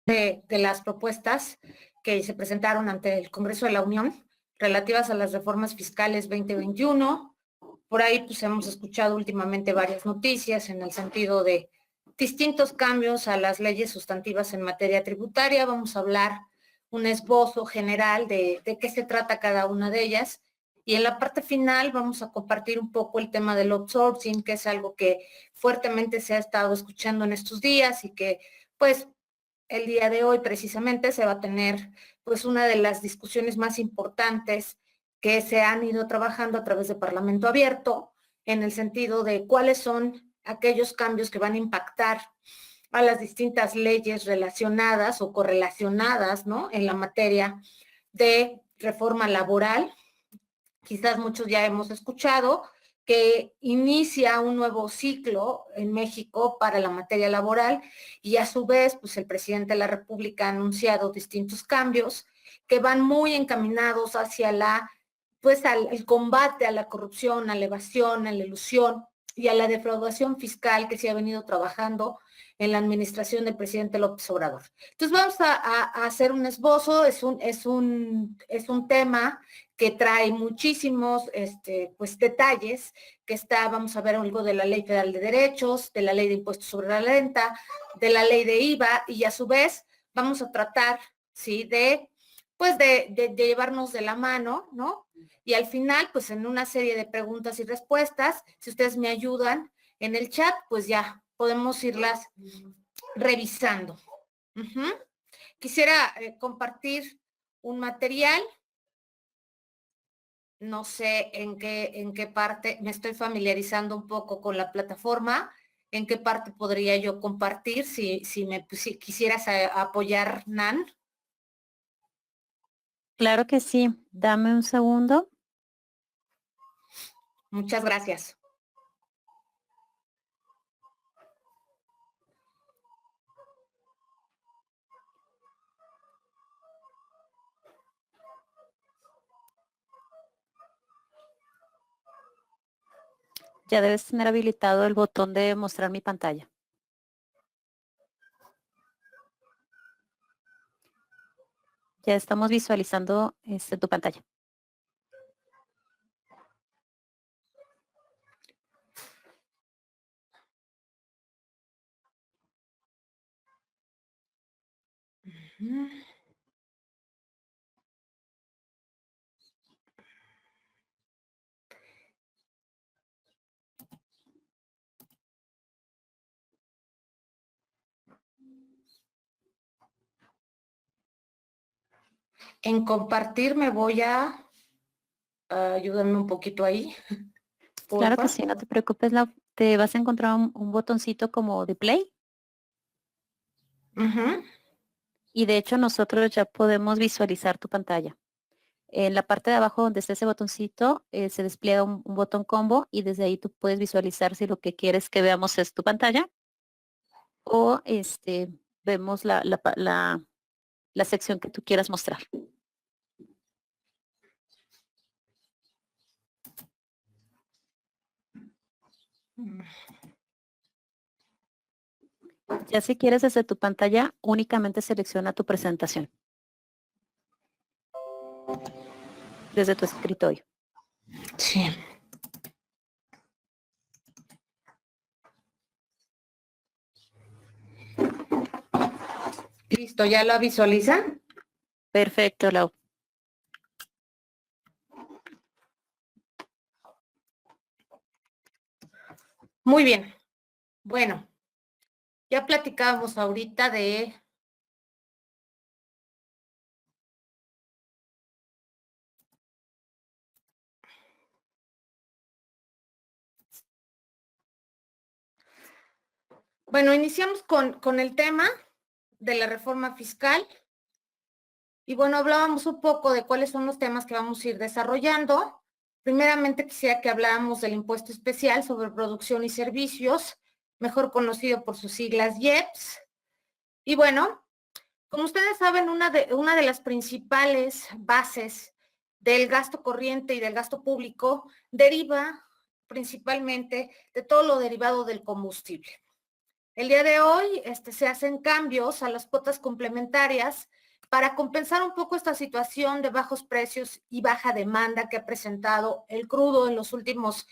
de las propuestas que se presentaron ante el Congreso de la Unión relativas a las reformas fiscales 2021. Por ahí pues hemos escuchado últimamente varias noticias en el sentido de distintos cambios a las leyes sustantivas en materia tributaria. Vamos a hablar un esbozo general de qué se trata cada una de ellas. Y en la parte final vamos a compartir un poco el tema del outsourcing, que es algo que fuertemente se ha estado escuchando en estos días y que pues el día de hoy precisamente se va a tener pues una de las discusiones más importantes que se han ido trabajando a través de Parlamento Abierto, en el sentido de cuáles son aquellos cambios que van a impactar a las distintas leyes relacionadas o correlacionadas, ¿no?, en la materia de reforma laboral. Quizás muchos ya hemos escuchado que inicia un nuevo ciclo en México para la materia laboral y a su vez, pues el presidente de la República ha anunciado distintos cambios que van muy encaminados hacia pues al combate a la corrupción, a la evasión, a la elusión y a la defraudación fiscal que se ha venido trabajando en la administración del presidente López Obrador. Entonces vamos a hacer un esbozo, es un tema que trae muchísimos pues detalles, que vamos a ver algo de la Ley Federal de Derechos, de la Ley de Impuestos sobre la Renta, de la Ley de IVA, y a su vez vamos a tratar, ¿sí?, pues de llevarnos de la mano, ¿no? Y al final, pues en una serie de preguntas y respuestas, si ustedes me ayudan en el chat, pues ya podemos irlas revisando. Quisiera compartir un material. No sé en qué parte, me estoy familiarizando un poco con la plataforma, en qué parte podría yo compartir, si quisieras apoyar, Nan. Claro que sí, dame un segundo. Muchas gracias. Ya debes tener habilitado el botón de mostrar mi pantalla. Ya estamos visualizando tu pantalla. En compartir me voy a ayúdame un poquito ahí. Claro que sí, no te preocupes, te vas a encontrar un botoncito como de play. Y de hecho nosotros ya podemos visualizar tu pantalla. En la parte de abajo donde está ese botoncito se despliega un botón combo y desde ahí tú puedes visualizar si lo que quieres que veamos es tu pantalla o vemos la sección que tú quieras mostrar. Ya si quieres desde tu pantalla, únicamente selecciona tu presentación. Desde tu escritorio. Sí. Listo, ¿ya lo visualizan? Perfecto, Lau. Muy bien. Bueno, ya platicábamos ahorita de bueno, iniciamos con el tema de la reforma fiscal. Y bueno, hablábamos un poco de cuáles son los temas que vamos a ir desarrollando. Primeramente quisiera que habláramos del impuesto especial sobre producción y servicios, mejor conocido por sus siglas IEPS. Y bueno, como ustedes saben, una de las principales bases del gasto corriente y del gasto público deriva principalmente de todo lo derivado del combustible. El día de hoy se hacen cambios a las cuotas complementarias para compensar un poco esta situación de bajos precios y baja demanda que ha presentado el crudo en los últimos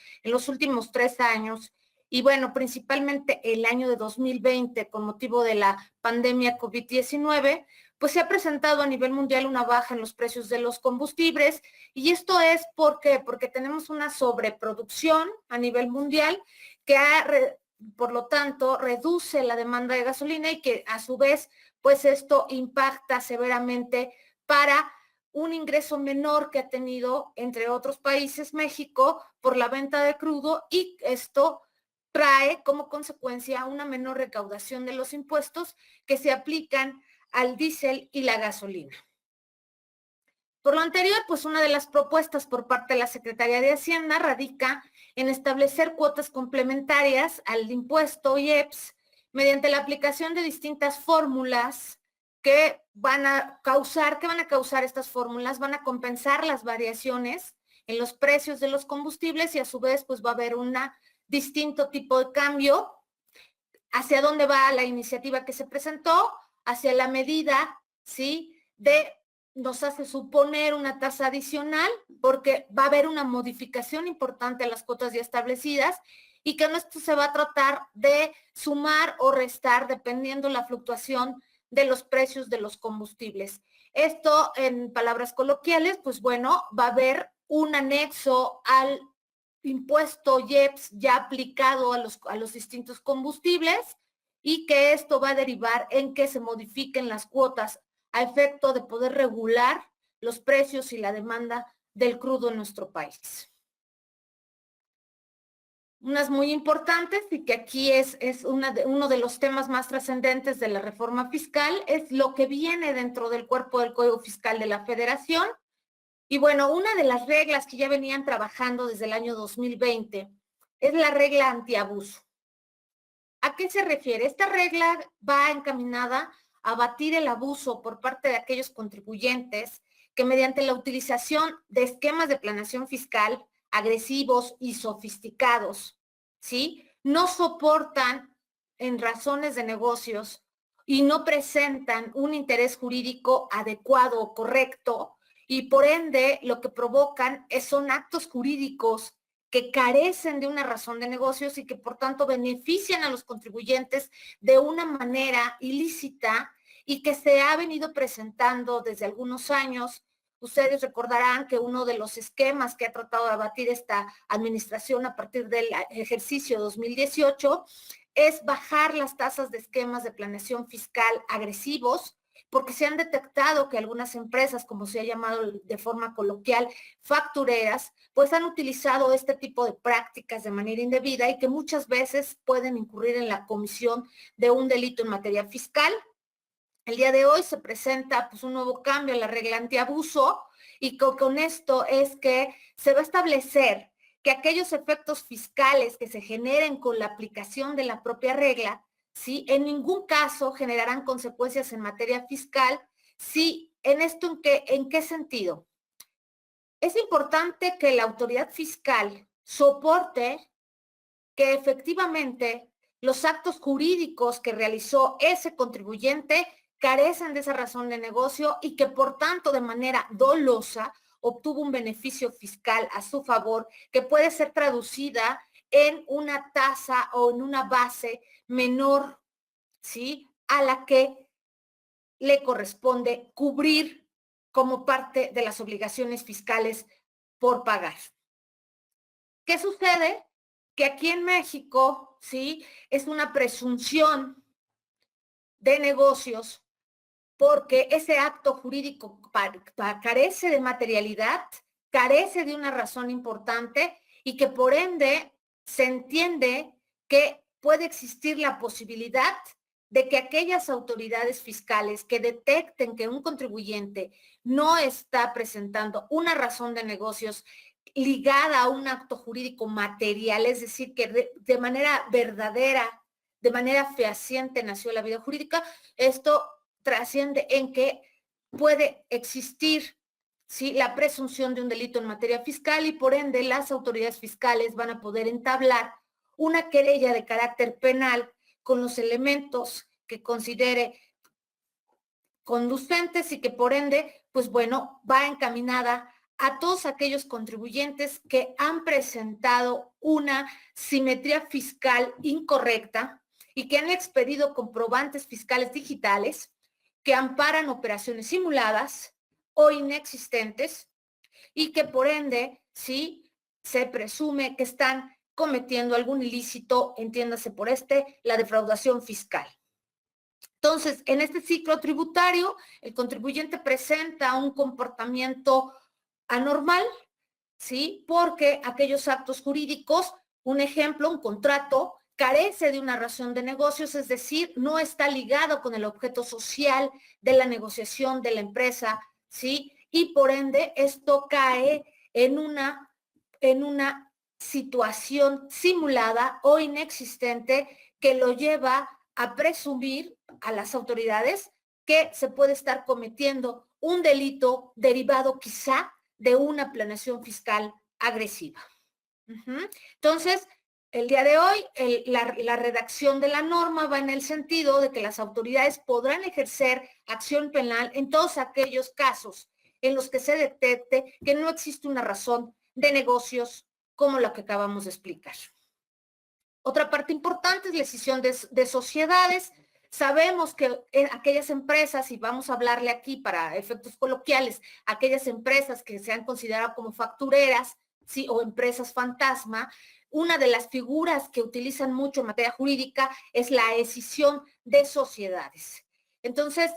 3 años. Y bueno, principalmente el año de 2020, con motivo de la pandemia COVID-19, pues se ha presentado a nivel mundial una baja en los precios de los combustibles. Y esto es porque tenemos una sobreproducción a nivel mundial que por lo tanto, reduce la demanda de gasolina y que a su vez, pues esto impacta severamente para un ingreso menor que ha tenido, entre otros países, México, por la venta de crudo, y esto trae como consecuencia una menor recaudación de los impuestos que se aplican al diésel y la gasolina. Por lo anterior, pues una de las propuestas por parte de la Secretaría de Hacienda radica en establecer cuotas complementarias al impuesto IEPS mediante la aplicación de distintas fórmulas que van a causar estas fórmulas, van a compensar las variaciones en los precios de los combustibles y a su vez pues va a haber un distinto tipo de cambio. ¿Hacia dónde va la iniciativa que se presentó? Hacia la medida, ¿sí?, nos hace suponer una tasa adicional porque va a haber una modificación importante a las cuotas ya establecidas y que esto se va a tratar de sumar o restar dependiendo la fluctuación de los precios de los combustibles. Esto, en palabras coloquiales, pues bueno, va a haber un anexo al impuesto IEPS ya aplicado a los distintos combustibles y que esto va a derivar en que se modifiquen las cuotas a efecto de poder regular los precios y la demanda del crudo en nuestro país. Unas muy importantes y que aquí es uno de los temas más trascendentes de la reforma fiscal es lo que viene dentro del cuerpo del Código Fiscal de la Federación. Y bueno, una de las reglas que ya venían trabajando desde el año 2020 es la regla antiabuso. ¿A qué se refiere? Esta regla va encaminada a abatir el abuso por parte de aquellos contribuyentes que mediante la utilización de esquemas de planeación fiscal agresivos y sofisticados, ¿sí?, no soportan en razones de negocios y no presentan un interés jurídico adecuado o correcto, y por ende lo que provocan son actos jurídicos que carecen de una razón de negocios y que por tanto benefician a los contribuyentes de una manera ilícita y que se ha venido presentando desde algunos años. Ustedes recordarán que uno de los esquemas que ha tratado de abatir esta administración a partir del ejercicio 2018 es bajar las tasas de esquemas de planeación fiscal agresivos, porque se han detectado que algunas empresas, como se ha llamado de forma coloquial, factureras, pues han utilizado este tipo de prácticas de manera indebida y que muchas veces pueden incurrir en la comisión de un delito en materia fiscal. El día de hoy se presenta pues un nuevo cambio en la regla antiabuso y con esto es que se va a establecer que aquellos efectos fiscales que se generen con la aplicación de la propia regla, ¿sí?, en ningún caso generarán consecuencias en materia fiscal. ¿Sí? ¿En qué sentido? Es importante que la autoridad fiscal soporte que efectivamente los actos jurídicos que realizó ese contribuyente carecen de esa razón de negocio y que por tanto de manera dolosa obtuvo un beneficio fiscal a su favor que puede ser traducida en una tasa o en una base menor, ¿sí?, a la que le corresponde cubrir como parte de las obligaciones fiscales por pagar. ¿Qué sucede? Que aquí en México, ¿sí?, es una presunción de negocios porque ese acto jurídico carece de materialidad, carece de una razón importante y que por ende se entiende que puede existir la posibilidad de que aquellas autoridades fiscales que detecten que un contribuyente no está presentando una razón de negocios ligada a un acto jurídico material, es decir, que de manera verdadera, de manera fehaciente nació la vida jurídica, esto trasciende en que puede existir, ¿sí?, la presunción de un delito en materia fiscal y por ende las autoridades fiscales van a poder entablar una querella de carácter penal con los elementos que considere conducentes y que por ende, pues bueno, va encaminada a todos aquellos contribuyentes que han presentado una simetría fiscal incorrecta y que han expedido comprobantes fiscales digitales que amparan operaciones simuladas o inexistentes y que por ende, sí, se presume que están cometiendo algún ilícito, entiéndase por la defraudación fiscal. Entonces, en este ciclo tributario, el contribuyente presenta un comportamiento anormal, ¿sí? Porque aquellos actos jurídicos, un ejemplo, un contrato, carece de una razón de negocios, es decir, no está ligado con el objeto social de la negociación de la empresa, ¿sí? Y por ende, esto cae en una situación simulada o inexistente que lo lleva a presumir a las autoridades que se puede estar cometiendo un delito derivado quizá de una planeación fiscal agresiva. Entonces, el día de hoy, la redacción de la norma va en el sentido de que las autoridades podrán ejercer acción penal en todos aquellos casos en los que se detecte que no existe una razón de negocios como lo que acabamos de explicar. Otra parte importante es la escisión de sociedades. Sabemos que aquellas empresas, y vamos a hablarle aquí para efectos coloquiales, aquellas empresas que se han considerado como factureras, ¿sí? O empresas fantasma, una de las figuras que utilizan mucho en materia jurídica es la escisión de sociedades. Entonces,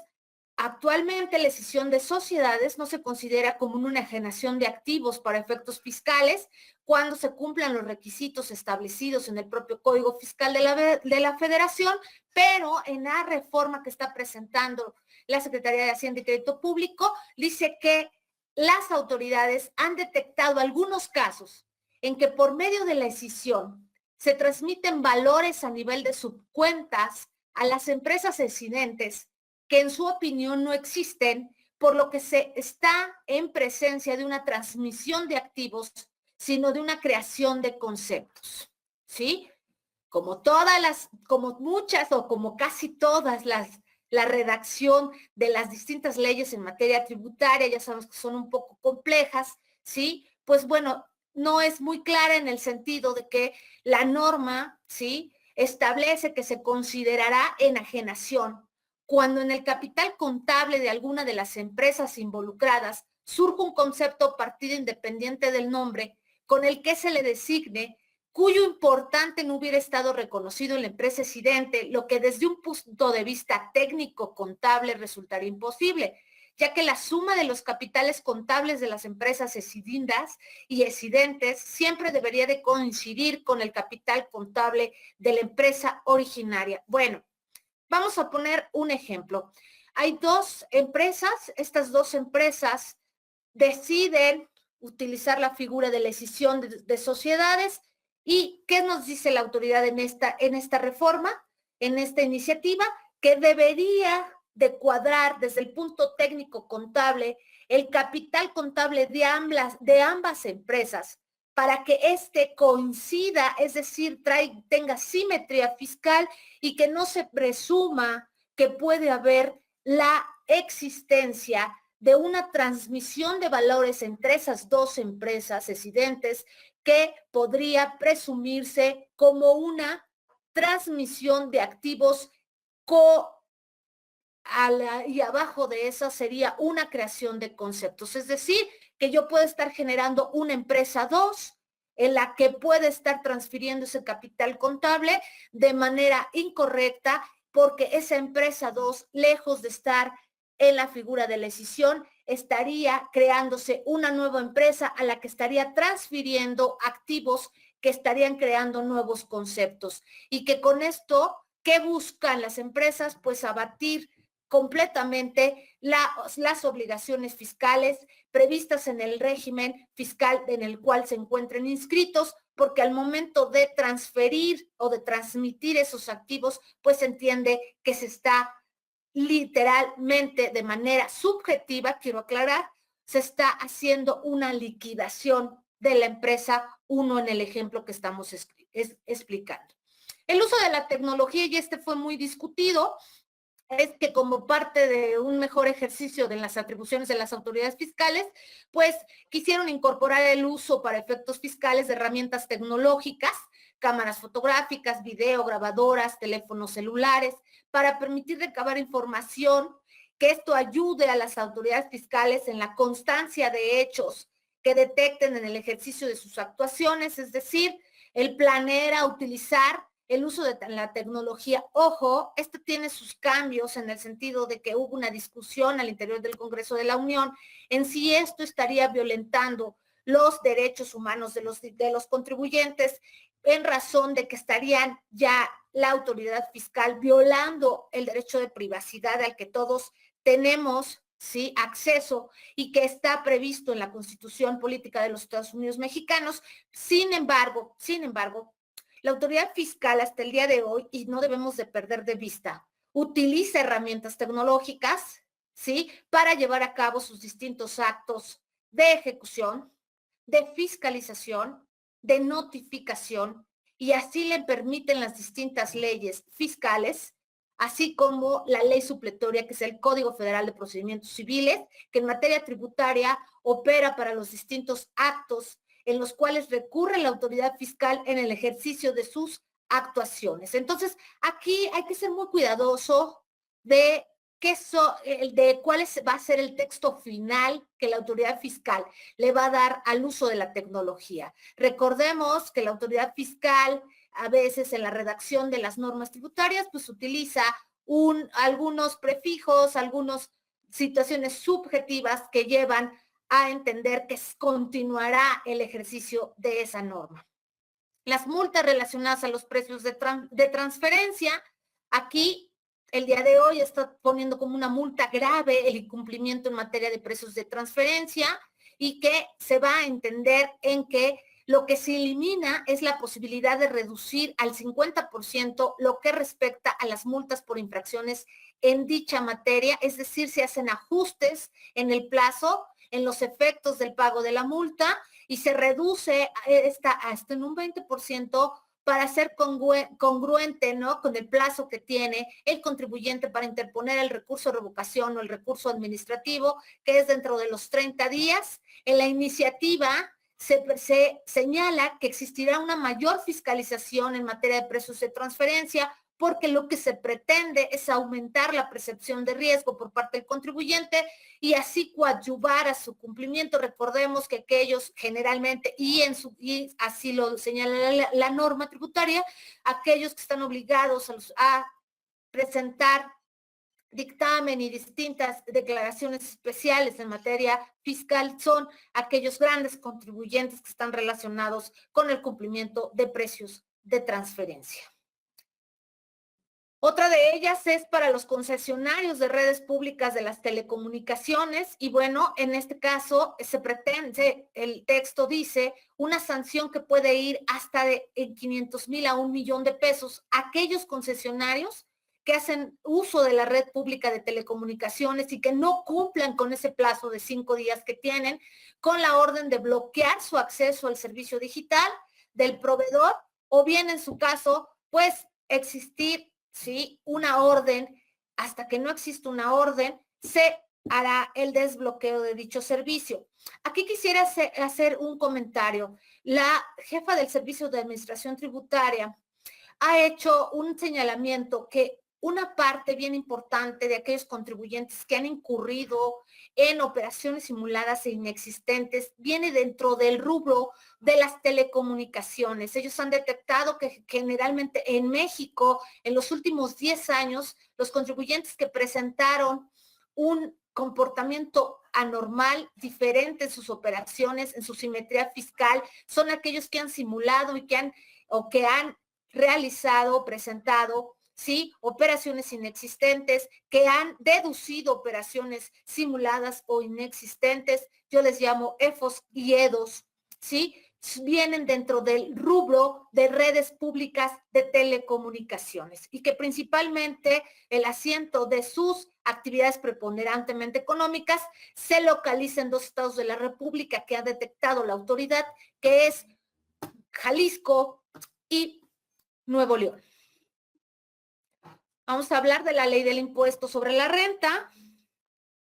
actualmente la escisión de sociedades no se considera como una enajenación de activos para efectos fiscales cuando se cumplan los requisitos establecidos en el propio Código Fiscal de la Federación, pero en la reforma que está presentando la Secretaría de Hacienda y Crédito Público dice que las autoridades han detectado algunos casos en que por medio de la escisión se transmiten valores a nivel de subcuentas a las empresas excidentes que en su opinión no existen, por lo que se está en presencia de una transmisión de activos, sino de una creación de conceptos, ¿sí? Como muchas o como casi todas la redacción de las distintas leyes en materia tributaria, ya sabemos que son un poco complejas, ¿sí? Pues bueno, no es muy clara en el sentido de que la norma, ¿sí? Establece que se considerará enajenación cuando en el capital contable de alguna de las empresas involucradas surge un concepto o partida independiente del nombre con el que se le designe, cuyo importante no hubiera estado reconocido en la empresa excidente, lo que desde un punto de vista técnico contable resultaría imposible, ya que la suma de los capitales contables de las empresas excididas y excidentes siempre debería de coincidir con el capital contable de la empresa originaria. Bueno, vamos a poner un ejemplo. Hay dos empresas, estas dos empresas deciden utilizar la figura de la escisión de sociedades. ¿Y qué nos dice la autoridad en esta reforma, en esta iniciativa? Que debería de cuadrar desde el punto técnico contable el capital contable de ambas empresas para que éste coincida, es decir, tenga simetría fiscal y que no se presuma que puede haber la existencia de una transmisión de valores entre esas dos empresas excidentes que podría presumirse como una transmisión de activos y abajo de esa sería una creación de conceptos. Es decir, que yo puedo estar generando una empresa 2 en la que puede estar transfiriendo ese capital contable de manera incorrecta porque esa empresa 2, lejos de estar en la figura de la escisión, estaría creándose una nueva empresa a la que estaría transfiriendo activos que estarían creando nuevos conceptos y que con esto, ¿qué buscan las empresas? Pues abatir completamente las obligaciones fiscales previstas en el régimen fiscal en el cual se encuentren inscritos, porque al momento de transferir o de transmitir esos activos, pues se entiende que se está literalmente de manera subjetiva, quiero aclarar, se está haciendo una liquidación de la empresa 1 en el ejemplo que estamos explicando. El uso de la tecnología, y este fue muy discutido, es que como parte de un mejor ejercicio de las atribuciones de las autoridades fiscales, pues quisieron incorporar el uso para efectos fiscales de herramientas tecnológicas, cámaras fotográficas, video, grabadoras, teléfonos celulares, para permitir recabar información, que esto ayude a las autoridades fiscales en la constancia de hechos que detecten en el ejercicio de sus actuaciones, es decir, el plan era utilizar el uso de la tecnología. Ojo, esto tiene sus cambios en el sentido de que hubo una discusión al interior del Congreso de la Unión en si esto estaría violentando los derechos humanos de los contribuyentes en razón de que estarían ya la autoridad fiscal violando el derecho de privacidad al que todos tenemos, ¿sí?, acceso y que está previsto en la Constitución Política de los Estados Unidos Mexicanos. Sin embargo, la autoridad fiscal hasta el día de hoy, y no debemos de perder de vista, utiliza herramientas tecnológicas, ¿sí?, para llevar a cabo sus distintos actos de ejecución, de fiscalización, de notificación, y así le permiten las distintas leyes fiscales, así como la ley supletoria, que es el Código Federal de Procedimientos Civiles, que en materia tributaria opera para los distintos actos en los cuales recurre la autoridad fiscal en el ejercicio de sus actuaciones. Entonces, aquí hay que ser muy cuidadoso de de cuál va a ser el texto final que la autoridad fiscal le va a dar al uso de la tecnología. Recordemos que la autoridad fiscal a veces en la redacción de las normas tributarias pues utiliza algunos prefijos, algunas situaciones subjetivas que llevan a entender que continuará el ejercicio de esa norma. Las multas relacionadas a los precios de transferencia, aquí el día de hoy está poniendo como una multa grave el incumplimiento en materia de precios de transferencia y que se va a entender en que lo que se elimina es la posibilidad de reducir al 50% lo que respecta a las multas por infracciones en dicha materia, es decir, se hacen ajustes en el plazo, en los efectos del pago de la multa y se reduce hasta en un 20% para ser congruente, ¿no?, con el plazo que tiene el contribuyente para interponer el recurso de revocación o el recurso administrativo, que es dentro de los 30 días. En la iniciativa se señala que existirá una mayor fiscalización en materia de precios de transferencia, porque lo que se pretende es aumentar la percepción de riesgo por parte del contribuyente y así coadyuvar a su cumplimiento. Recordemos que aquellos generalmente, y así lo señala la norma tributaria, aquellos que están obligados a presentar dictamen y distintas declaraciones especiales en materia fiscal son aquellos grandes contribuyentes que están relacionados con el cumplimiento de precios de transferencia. Otra de ellas es para los concesionarios de redes públicas de las telecomunicaciones y bueno, en este caso se pretende, el texto dice, una sanción que puede ir hasta de 500,000 a 1,000,000 de pesos a aquellos concesionarios que hacen uso de la red pública de telecomunicaciones y que no cumplan con ese plazo de 5 días que tienen, con la orden de bloquear su acceso al servicio digital del proveedor o bien en su caso, pues existir, ¿sí?, una orden. Hasta que no exista una orden, se hará el desbloqueo de dicho servicio. Aquí quisiera hacer un comentario. La jefa del Servicio de Administración Tributaria ha hecho un señalamiento que una parte bien importante de aquellos contribuyentes que han incurrido en operaciones simuladas e inexistentes viene dentro del rubro de las telecomunicaciones. Ellos han detectado que generalmente en México, en los últimos 10 años, los contribuyentes que presentaron un comportamiento anormal, diferente en sus operaciones, en su simetría fiscal, son aquellos que han simulado y que han realizado, presentado, ¿sí?, operaciones inexistentes, que han deducido operaciones simuladas o inexistentes. Yo les llamo EFOS y EDOS, ¿sí? Vienen dentro del rubro de redes públicas de telecomunicaciones y que principalmente el asiento de sus actividades preponderantemente económicas se localiza en 2 estados de la República que ha detectado la autoridad, que es Jalisco y Nuevo León. Vamos a hablar de la ley del impuesto sobre la renta.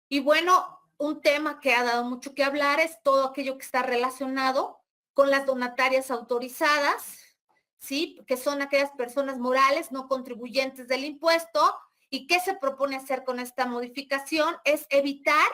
Y bueno, un tema que ha dado mucho que hablar es todo aquello que está relacionado con las donatarias autorizadas, ¿sí? Que son aquellas personas morales no contribuyentes del impuesto. ¿Y qué se propone hacer con esta modificación? Es evitar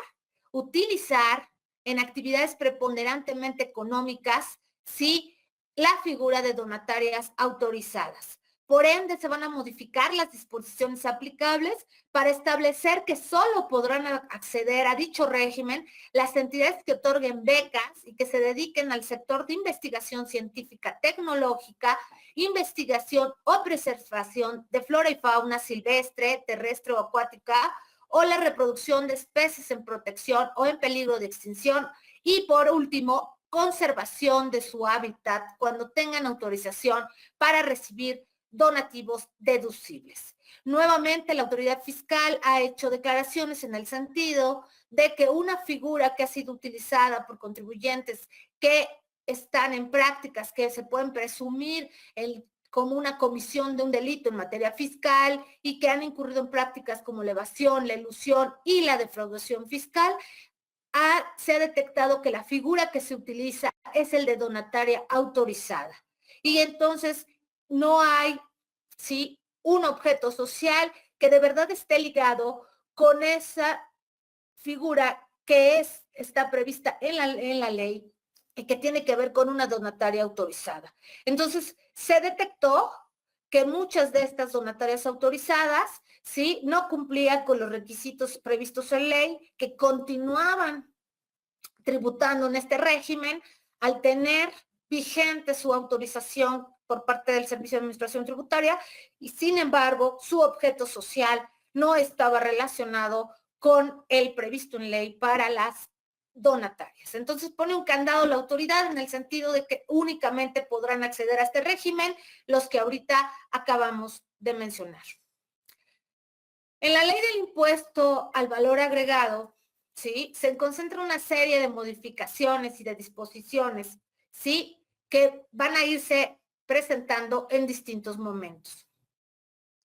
utilizar en actividades preponderantemente económicas, ¿sí?, la figura de donatarias autorizadas. Por ende, se van a modificar las disposiciones aplicables para establecer que solo podrán acceder a dicho régimen las entidades que otorguen becas y que se dediquen al sector de investigación científica tecnológica, investigación o preservación de flora y fauna silvestre, terrestre o acuática, o la reproducción de especies en protección o en peligro de extinción, y por último, conservación de su hábitat cuando tengan autorización para recibir donativos deducibles. Nuevamente, la autoridad fiscal ha hecho declaraciones en el sentido de que una figura que ha sido utilizada por contribuyentes que están en prácticas que se pueden presumir como una comisión de un delito en materia fiscal y que han incurrido en prácticas como la evasión, la elusión y la defraudación fiscal, se ha detectado que la figura que se utiliza es el de donataria autorizada. Y entonces no hay, ¿sí?, un objeto social que de verdad esté ligado con esa figura que está prevista en la ley y que tiene que ver con una donataria autorizada. Entonces, se detectó que muchas de estas donatarias autorizadas, ¿sí?, no cumplían con los requisitos previstos en ley, que continuaban tributando en este régimen al tener vigente su autorización por parte del Servicio de Administración Tributaria, y sin embargo su objeto social no estaba relacionado con el previsto en ley para las donatarias. Entonces pone un candado la autoridad en el sentido de que únicamente podrán acceder a este régimen los que ahorita acabamos de mencionar. En la ley del impuesto al valor agregado, ¿sí?, se concentra una serie de modificaciones y de disposiciones, ¿sí?, que van a irse presentando en distintos momentos.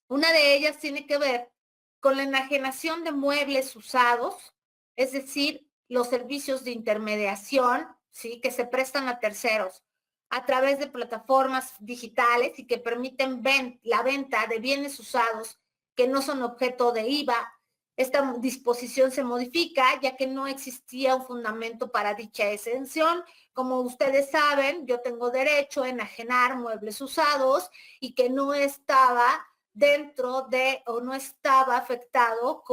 Una de ellas tiene que ver con la enajenación de muebles usados, es decir, los servicios de intermediación, ¿sí?, que se prestan a terceros a través de plataformas digitales y que permiten la venta de bienes usados que no son objeto de IVA. Esta disposición se modifica ya que no existía un fundamento para dicha exención. Como ustedes saben, yo tengo derecho a enajenar muebles usados y que no estaba dentro de o no estaba afectado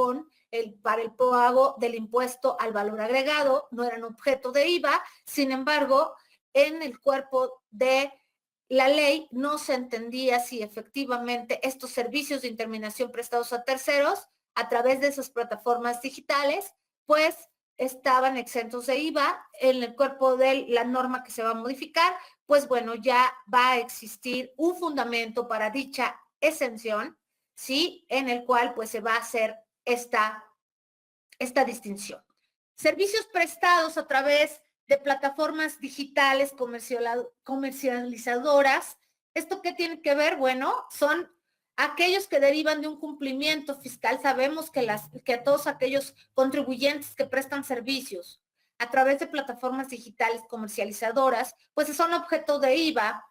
para el pago del impuesto al valor agregado, no eran objeto de IVA. Sin embargo, en el cuerpo de la ley no se entendía si efectivamente estos servicios de intermediación prestados a terceros a través de esas plataformas digitales, pues estaban exentos de IVA. En el cuerpo de la norma que se va a modificar, pues bueno, ya va a existir un fundamento para dicha exención, ¿sí?, en el cual pues se va a hacer esta distinción. Servicios prestados a través de plataformas digitales comercializadoras. ¿Esto qué tiene que ver? Bueno, son aquellos que derivan de un cumplimiento fiscal. Sabemos que todos aquellos contribuyentes que prestan servicios a través de plataformas digitales comercializadoras, pues son objeto de IVA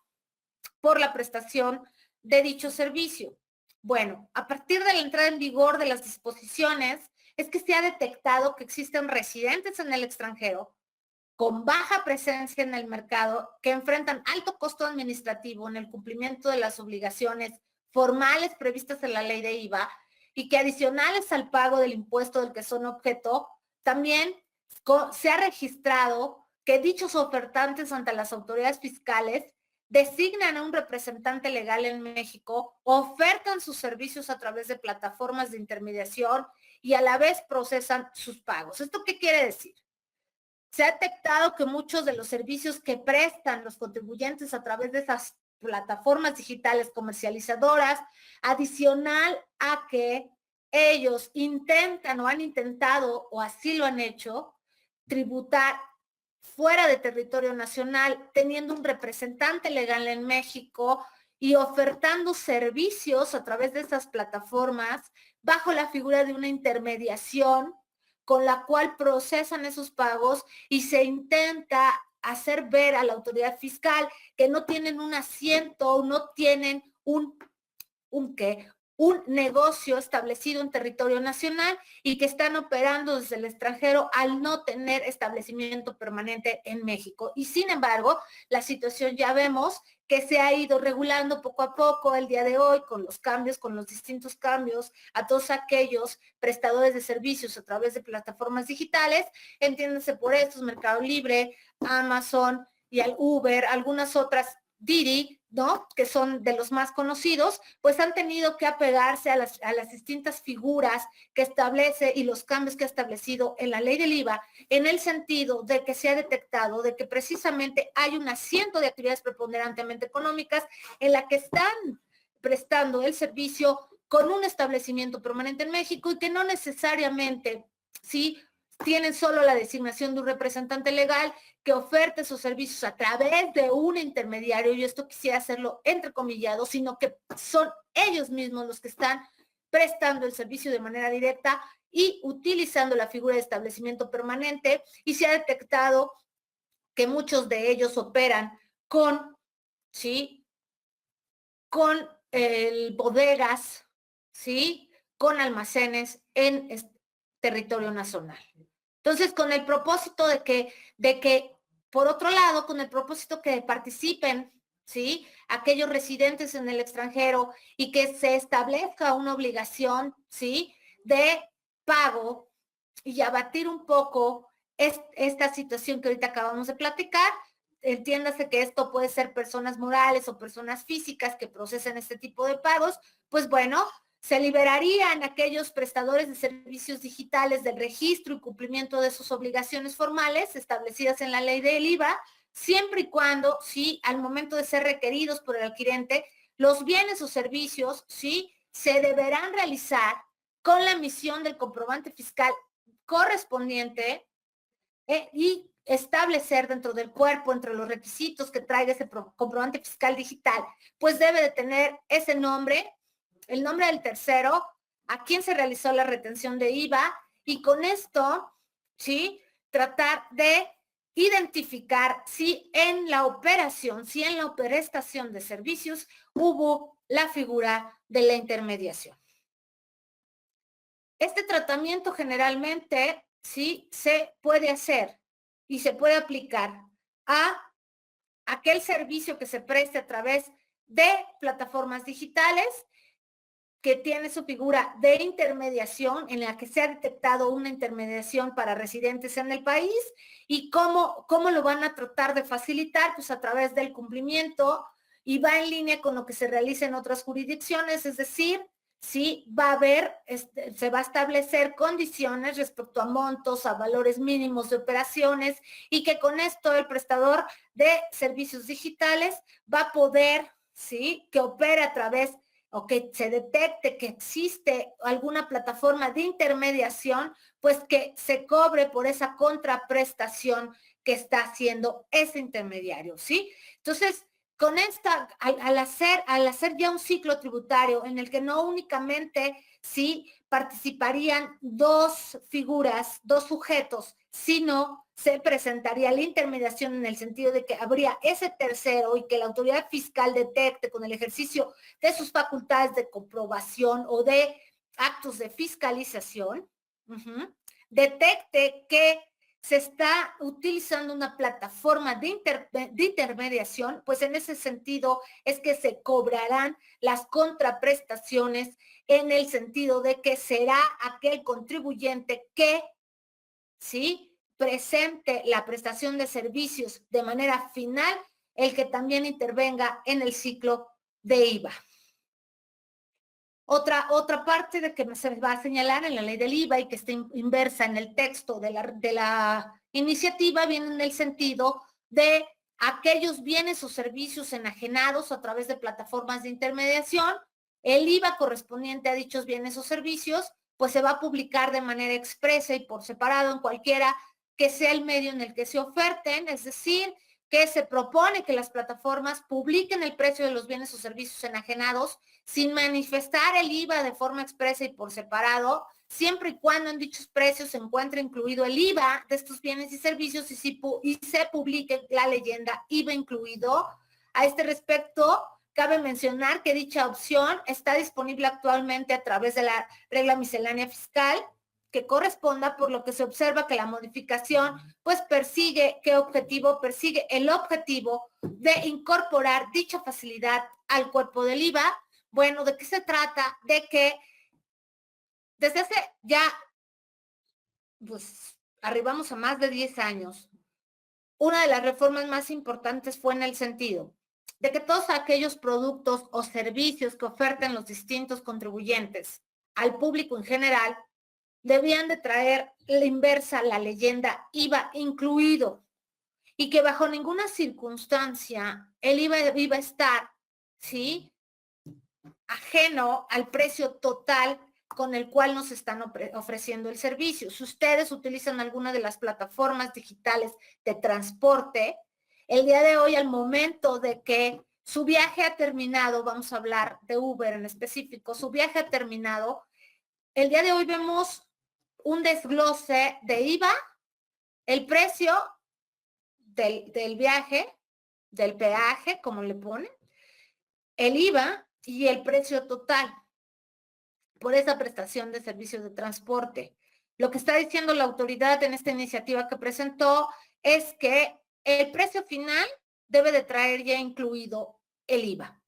por la prestación de dicho servicio. Bueno, a partir de la entrada en vigor de las disposiciones, es que se ha detectado que existen residentes en el extranjero con baja presencia en el mercado que enfrentan alto costo administrativo en el cumplimiento de las obligaciones formales previstas en la ley de IVA y que adicionales al pago del impuesto del que son objeto, también se ha registrado que dichos ofertantes ante las autoridades fiscales designan a un representante legal en México, ofertan sus servicios a través de plataformas de intermediación y a la vez procesan sus pagos. ¿Esto qué quiere decir? Se ha detectado que muchos de los servicios que prestan los contribuyentes a través de esas plataformas digitales comercializadoras, adicional a que ellos intentan o han intentado o así lo han hecho, tributar fuera de territorio nacional, teniendo un representante legal en México y ofertando servicios a través de estas plataformas bajo la figura de una intermediación con la cual procesan esos pagos y se intenta hacer ver a la autoridad fiscal que no tienen un asiento, no tienen un negocio establecido en territorio nacional y que están operando desde el extranjero al no tener establecimiento permanente en México. Y sin embargo, la situación ya vemos que se ha ido regulando poco a poco el día de hoy con los cambios, con los distintos cambios a todos aquellos prestadores de servicios a través de plataformas digitales, entiéndase por estos, Mercado Libre, Amazon y al Uber, algunas otras, Didi, ¿no? Que son de los más conocidos, pues han tenido que apegarse a las distintas figuras que establece y los cambios que ha establecido en la ley del IVA, en el sentido de que se ha detectado de que precisamente hay un asiento de actividades preponderantemente económicas en la que están prestando el servicio con un establecimiento permanente en México y que no necesariamente, ¿sí?, tienen solo la designación de un representante legal que oferte esos servicios a través de un intermediario, y esto quisiera hacerlo entrecomillado, sino que son ellos mismos los que están prestando el servicio de manera directa y utilizando la figura de establecimiento permanente, y se ha detectado que muchos de ellos operan con, ¿sí?, con bodegas, ¿sí?, con almacenes en territorio nacional. Entonces, con el propósito de que, por otro lado, con el propósito que participen, ¿sí?, aquellos residentes en el extranjero y que se establezca una obligación, ¿sí?, de pago y abatir un poco esta situación que ahorita acabamos de platicar. Entiéndase que esto puede ser personas morales o personas físicas que procesen este tipo de pagos, pues bueno, se liberarían aquellos prestadores de servicios digitales del registro y cumplimiento de sus obligaciones formales establecidas en la ley del IVA, siempre y cuando, sí, al momento de ser requeridos por el adquirente, los bienes o servicios, sí, se deberán realizar con la emisión del comprobante fiscal correspondiente y establecer dentro del cuerpo, entre los requisitos que traiga ese comprobante fiscal digital, pues debe de tener ese nombre, el nombre del tercero, a quien se realizó la retención de IVA, y con esto, ¿sí?, tratar de identificar si en la operación, si en la prestación de servicios hubo la figura de la intermediación. Este tratamiento generalmente, sí, se puede hacer y se puede aplicar a aquel servicio que se preste a través de plataformas digitales que tiene su figura de intermediación, en la que se ha detectado una intermediación para residentes en el país, y cómo lo van a tratar de facilitar, pues a través del cumplimiento, y va en línea con lo que se realiza en otras jurisdicciones, es decir, sí va a haber, se va a establecer condiciones respecto a montos, a valores mínimos de operaciones, y que con esto el prestador de servicios digitales va a poder, sí, que opere a través o que se detecte que existe alguna plataforma de intermediación, pues que se cobre por esa contraprestación que está haciendo ese intermediario, ¿sí? Entonces, con esta, al hacer ya un ciclo tributario en el que no únicamente, sí, participarían dos figuras, dos sujetos, sino se presentaría la intermediación en el sentido de que habría ese tercero y que la autoridad fiscal detecte con el ejercicio de sus facultades de comprobación o de actos de fiscalización, detecte que se está utilizando una plataforma de intermediación, pues en ese sentido es que se cobrarán las contraprestaciones, en el sentido de que será aquel contribuyente que, ¿sí?, presente la prestación de servicios de manera final, el que también intervenga en el ciclo de IVA. Otra parte de que se va a señalar en la ley del IVA y que está inversa en el texto de la iniciativa viene en el sentido de aquellos bienes o servicios enajenados a través de plataformas de intermediación. El IVA correspondiente a dichos bienes o servicios, pues se va a publicar de manera expresa y por separado en cualquiera que sea el medio en el que se oferten, es decir, que se propone que las plataformas publiquen el precio de los bienes o servicios enajenados sin manifestar el IVA de forma expresa y por separado, siempre y cuando en dichos precios se encuentre incluido el IVA de estos bienes y servicios y se publique la leyenda IVA incluido. A este respecto, cabe mencionar que dicha opción está disponible actualmente a través de la regla miscelánea fiscal que corresponda, por lo que se observa que la modificación pues persigue el objetivo de incorporar dicha facilidad al cuerpo del IVA. Bueno, ¿de qué se trata? De que desde hace ya, pues arribamos a más de 10 años, una de las reformas más importantes fue en el sentido de que todos aquellos productos o servicios que oferten los distintos contribuyentes al público en general debían de traer la inversa, la leyenda IVA incluido, y que bajo ninguna circunstancia el IVA iba a estar, ¿sí?, ajeno al precio total con el cual nos están ofreciendo el servicio. Si ustedes utilizan alguna de las plataformas digitales de transporte, el día de hoy, al momento de que su viaje ha terminado, vamos a hablar de Uber en específico, su viaje ha terminado, el día de hoy vemos un desglose de IVA, el precio del viaje, del peaje, como le ponen, el IVA y el precio total por esa prestación de servicios de transporte. Lo que está diciendo la autoridad en esta iniciativa que presentó es que el precio final debe de traer ya incluido el IVA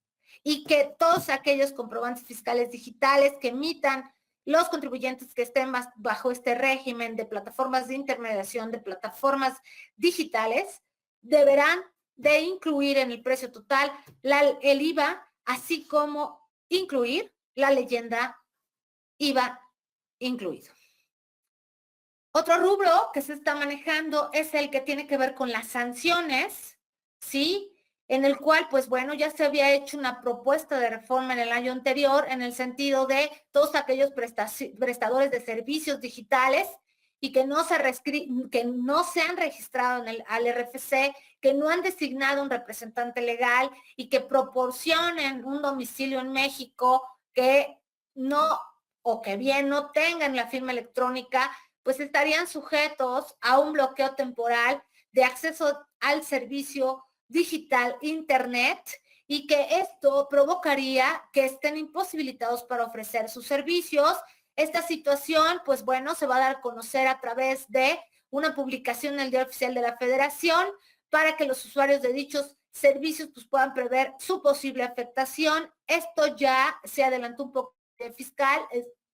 y que todos aquellos comprobantes fiscales digitales que emitan los contribuyentes que estén bajo este régimen de plataformas de intermediación, de plataformas digitales, deberán de incluir en el precio total el IVA, así como incluir la leyenda IVA incluido. Otro rubro que se está manejando es el que tiene que ver con las sanciones, ¿sí? En el cual, pues bueno, ya se había hecho una propuesta de reforma en el año anterior en el sentido de todos aquellos prestadores de servicios digitales y que no se han registrado al RFC, que no han designado un representante legal y que proporcionen un domicilio en México que no, o que bien no tengan la firma electrónica, pues estarían sujetos a un bloqueo temporal de acceso al servicio digital Internet y que esto provocaría que estén imposibilitados para ofrecer sus servicios. Esta situación, pues bueno, se va a dar a conocer a través de una publicación en el Diario Oficial de la Federación para que los usuarios de dichos servicios pues puedan prever su posible afectación. Esto ya se adelantó un poco de fiscal,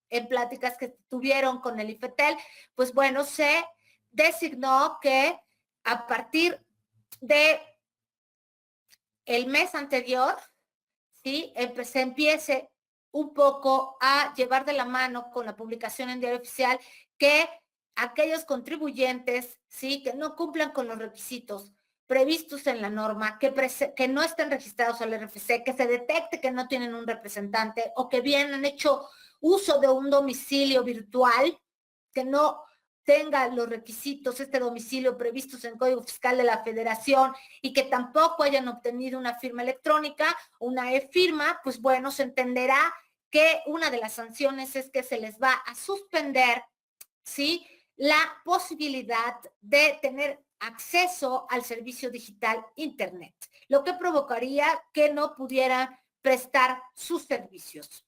en pláticas que tuvieron con el IFETEL, pues bueno, se designó que a partir de el mes anterior, ¿sí?, se empiece un poco a llevar de la mano con la publicación en Diario Oficial que aquellos contribuyentes, ¿sí?, que no cumplan con los requisitos previstos en la norma, que no estén registrados al RFC, que se detecte que no tienen un representante o que bien han hecho uso de un domicilio virtual, que no tenga los requisitos, este domicilio previstos en el Código Fiscal de la Federación y que tampoco hayan obtenido una firma electrónica, una e-firma, pues bueno, se entenderá que una de las sanciones es que se les va a suspender, ¿sí?, la posibilidad de tener acceso al servicio digital Internet, lo que provocaría que no pudieran prestar sus servicios.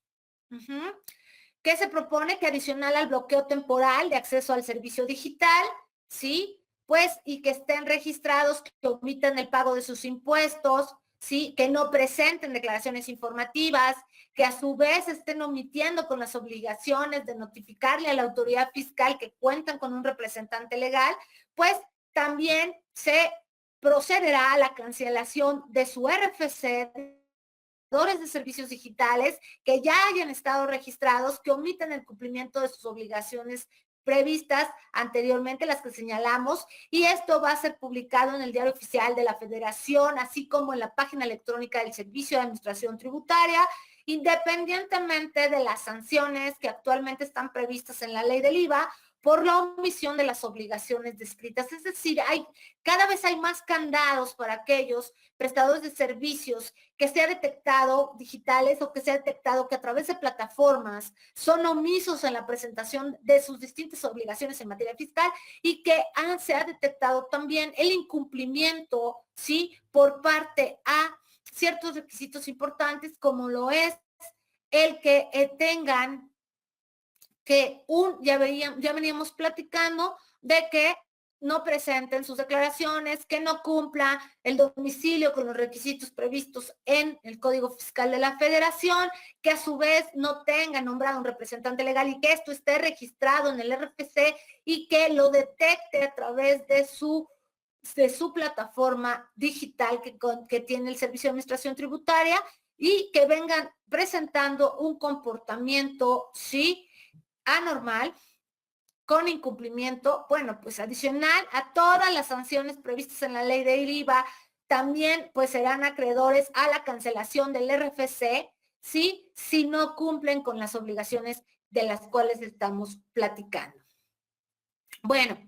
¿Qué se propone? Que adicional al bloqueo temporal de acceso al servicio digital, ¿sí?, pues, y que estén registrados, que omitan el pago de sus impuestos, ¿sí?, que no presenten declaraciones informativas, que a su vez estén omitiendo con las obligaciones de notificarle a la autoridad fiscal que cuentan con un representante legal, pues también se procederá a la cancelación de su RFC de servicios digitales que ya hayan estado registrados, que omiten el cumplimiento de sus obligaciones previstas anteriormente, las que señalamos, y esto va a ser publicado en el Diario Oficial de la Federación, así como en la página electrónica del Servicio de Administración Tributaria, independientemente de las sanciones que actualmente están previstas en la ley del IVA, por la omisión de las obligaciones descritas. Es decir, cada vez hay más candados para aquellos prestadores de servicios que se ha detectado digitales o que se ha detectado que a través de plataformas son omisos en la presentación de sus distintas obligaciones en materia fiscal y que se ha detectado también el incumplimiento, ¿sí?, por parte a ciertos requisitos importantes, como lo es el que tengan que ya veníamos platicando de que no presenten sus declaraciones, que no cumpla el domicilio con los requisitos previstos en el Código Fiscal de la Federación, que a su vez no tenga nombrado un representante legal y que esto esté registrado en el RFC y que lo detecte a través de su plataforma digital que tiene el Servicio de Administración Tributaria y que vengan presentando un comportamiento, sí, anormal, con incumplimiento, bueno, pues adicional a todas las sanciones previstas en la ley del IVA, también pues serán acreedores a la cancelación del RFC, ¿sí?, si no cumplen con las obligaciones de las cuales estamos platicando. Bueno,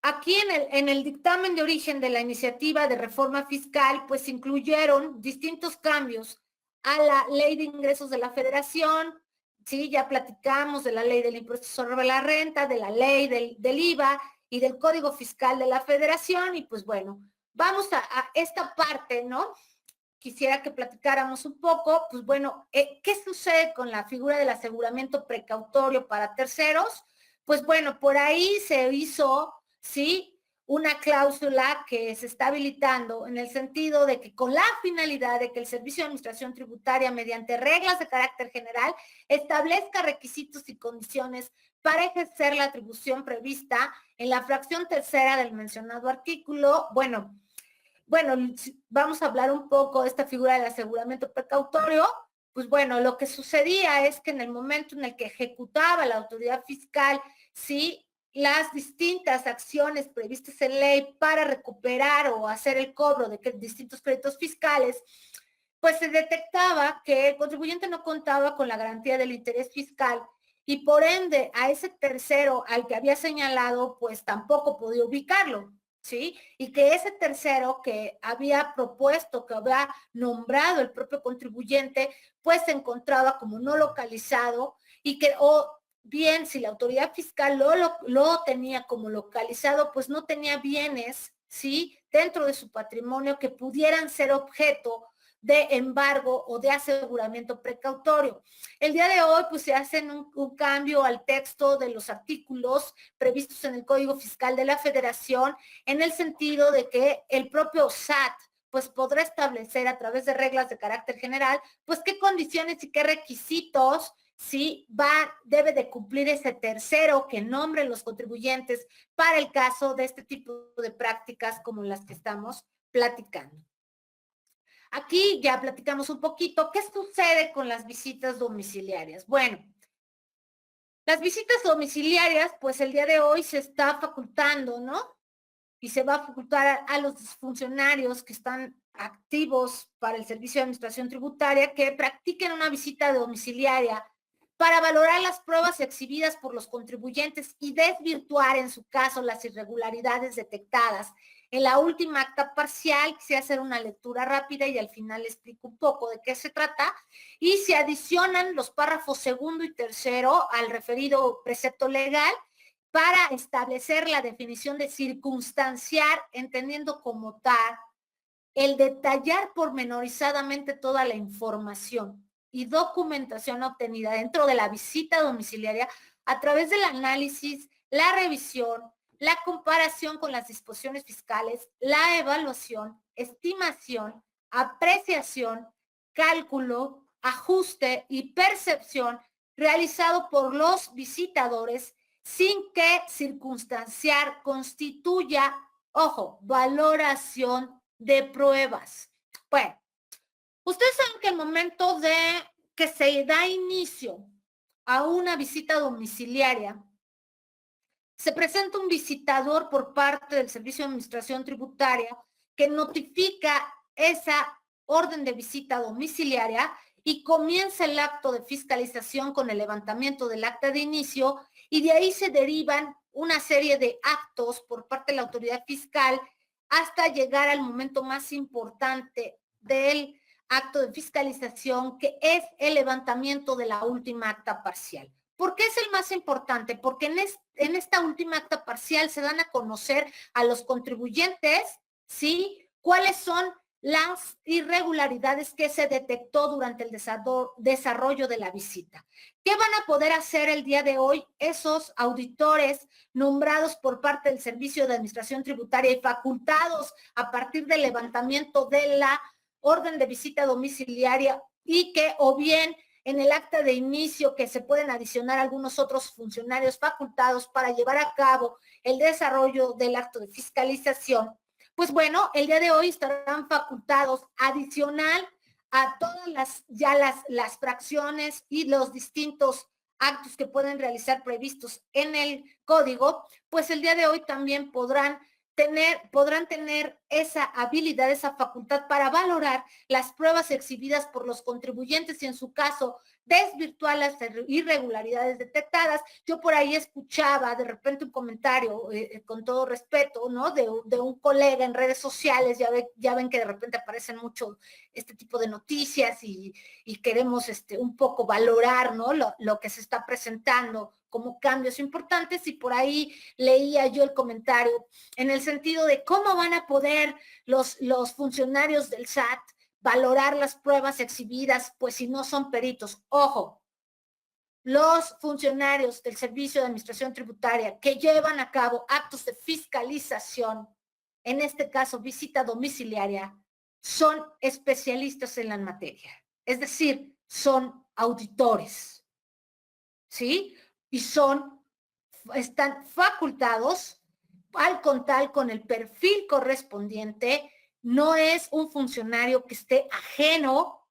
aquí en el dictamen de origen de la iniciativa de reforma fiscal, pues incluyeron distintos cambios a la ley de ingresos de la Federación. Sí, ya platicamos de la ley del impuesto sobre la renta, de la ley del IVA y del Código Fiscal de la Federación. Y pues bueno, vamos a esta parte, ¿no? Quisiera que platicáramos un poco, pues bueno, ¿qué sucede con la figura del aseguramiento precautorio para terceros? Pues bueno, por ahí se hizo, ¿sí?, una cláusula que se está habilitando en el sentido de que con la finalidad de que el Servicio de Administración Tributaria, mediante reglas de carácter general, establezca requisitos y condiciones para ejercer la atribución prevista en la fracción tercera del mencionado artículo. Bueno, vamos a hablar un poco de esta figura del aseguramiento precautorio. Pues bueno, lo que sucedía es que en el momento en el que ejecutaba la autoridad fiscal, sí, las distintas acciones previstas en ley para recuperar o hacer el cobro de distintos créditos fiscales, pues se detectaba que el contribuyente no contaba con la garantía del interés fiscal y por ende a ese tercero al que había señalado, pues tampoco podía ubicarlo, ¿sí? Y que ese tercero que había propuesto, que había nombrado el propio contribuyente, pues se encontraba como no localizado y que, o bien, si la autoridad fiscal lo tenía como localizado, pues no tenía bienes, ¿sí?, dentro de su patrimonio que pudieran ser objeto de embargo o de aseguramiento precautorio. El día de hoy, pues se hacen un cambio al texto de los artículos previstos en el Código Fiscal de la Federación, en el sentido de que el propio SAT pues podrá establecer a través de reglas de carácter general, pues qué condiciones y qué requisitos sí debe de cumplir ese tercero que nombre los contribuyentes para el caso de este tipo de prácticas como las que estamos platicando. Aquí ya platicamos un poquito. ¿Qué sucede con las visitas domiciliarias? Bueno, las visitas domiciliarias, pues el día de hoy se está facultando, ¿no? Y se va a facultar a los funcionarios que están activos para el Servicio de Administración Tributaria que practiquen una visita domiciliaria para valorar las pruebas exhibidas por los contribuyentes y desvirtuar, en su caso, las irregularidades detectadas. En la última acta parcial, quisiera hacer una lectura rápida y al final explico un poco de qué se trata, y se adicionan los párrafos segundo y tercero al referido precepto legal para establecer la definición de circunstanciar, entendiendo como tal el detallar pormenorizadamente toda la información y documentación obtenida dentro de la visita domiciliaria a través del análisis, la revisión, la comparación con las disposiciones fiscales, la evaluación, estimación, apreciación, cálculo, ajuste y percepción realizado por los visitadores sin que circunstanciar constituya, ojo, valoración de pruebas. Bueno, ustedes saben que el momento de que se da inicio a una visita domiciliaria, se presenta un visitador por parte del Servicio de Administración Tributaria que notifica esa orden de visita domiciliaria y comienza el acto de fiscalización con el levantamiento del acta de inicio y de ahí se derivan una serie de actos por parte de la autoridad fiscal hasta llegar al momento más importante del acto de fiscalización, que es el levantamiento de la última acta parcial. ¿Por qué es el más importante? Porque en esta última acta parcial se dan a conocer a los contribuyentes, ¿sí?, cuáles son las irregularidades que se detectó durante el desarrollo de la visita. ¿Qué van a poder hacer el día de hoy esos auditores nombrados por parte del Servicio de Administración Tributaria y facultados a partir del levantamiento de la orden de visita domiciliaria, y que o bien en el acta de inicio que se pueden adicionar algunos otros funcionarios facultados para llevar a cabo el desarrollo del acto de fiscalización? Pues bueno, el día de hoy estarán facultados adicional a todas las fracciones y los distintos actos que pueden realizar previstos en el código, pues el día de hoy también podrán tener esa habilidad, esa facultad para valorar las pruebas exhibidas por los contribuyentes y en su caso desvirtuar las irregularidades detectadas. Yo por ahí escuchaba de repente un comentario, con todo respeto, ¿no?, de un colega en redes sociales. Ya ven que de repente aparecen mucho este tipo de noticias y queremos un poco valorar, ¿no?, lo que se está presentando como cambios importantes, y por ahí leía yo el comentario en el sentido de cómo van a poder los funcionarios del SAT valorar las pruebas exhibidas, pues si no son peritos. Ojo, los funcionarios del Servicio de Administración Tributaria que llevan a cabo actos de fiscalización, en este caso visita domiciliaria, son especialistas en la materia, es decir, son auditores, ¿sí? Y están facultados al contar con el perfil correspondiente. No es un funcionario que esté ajeno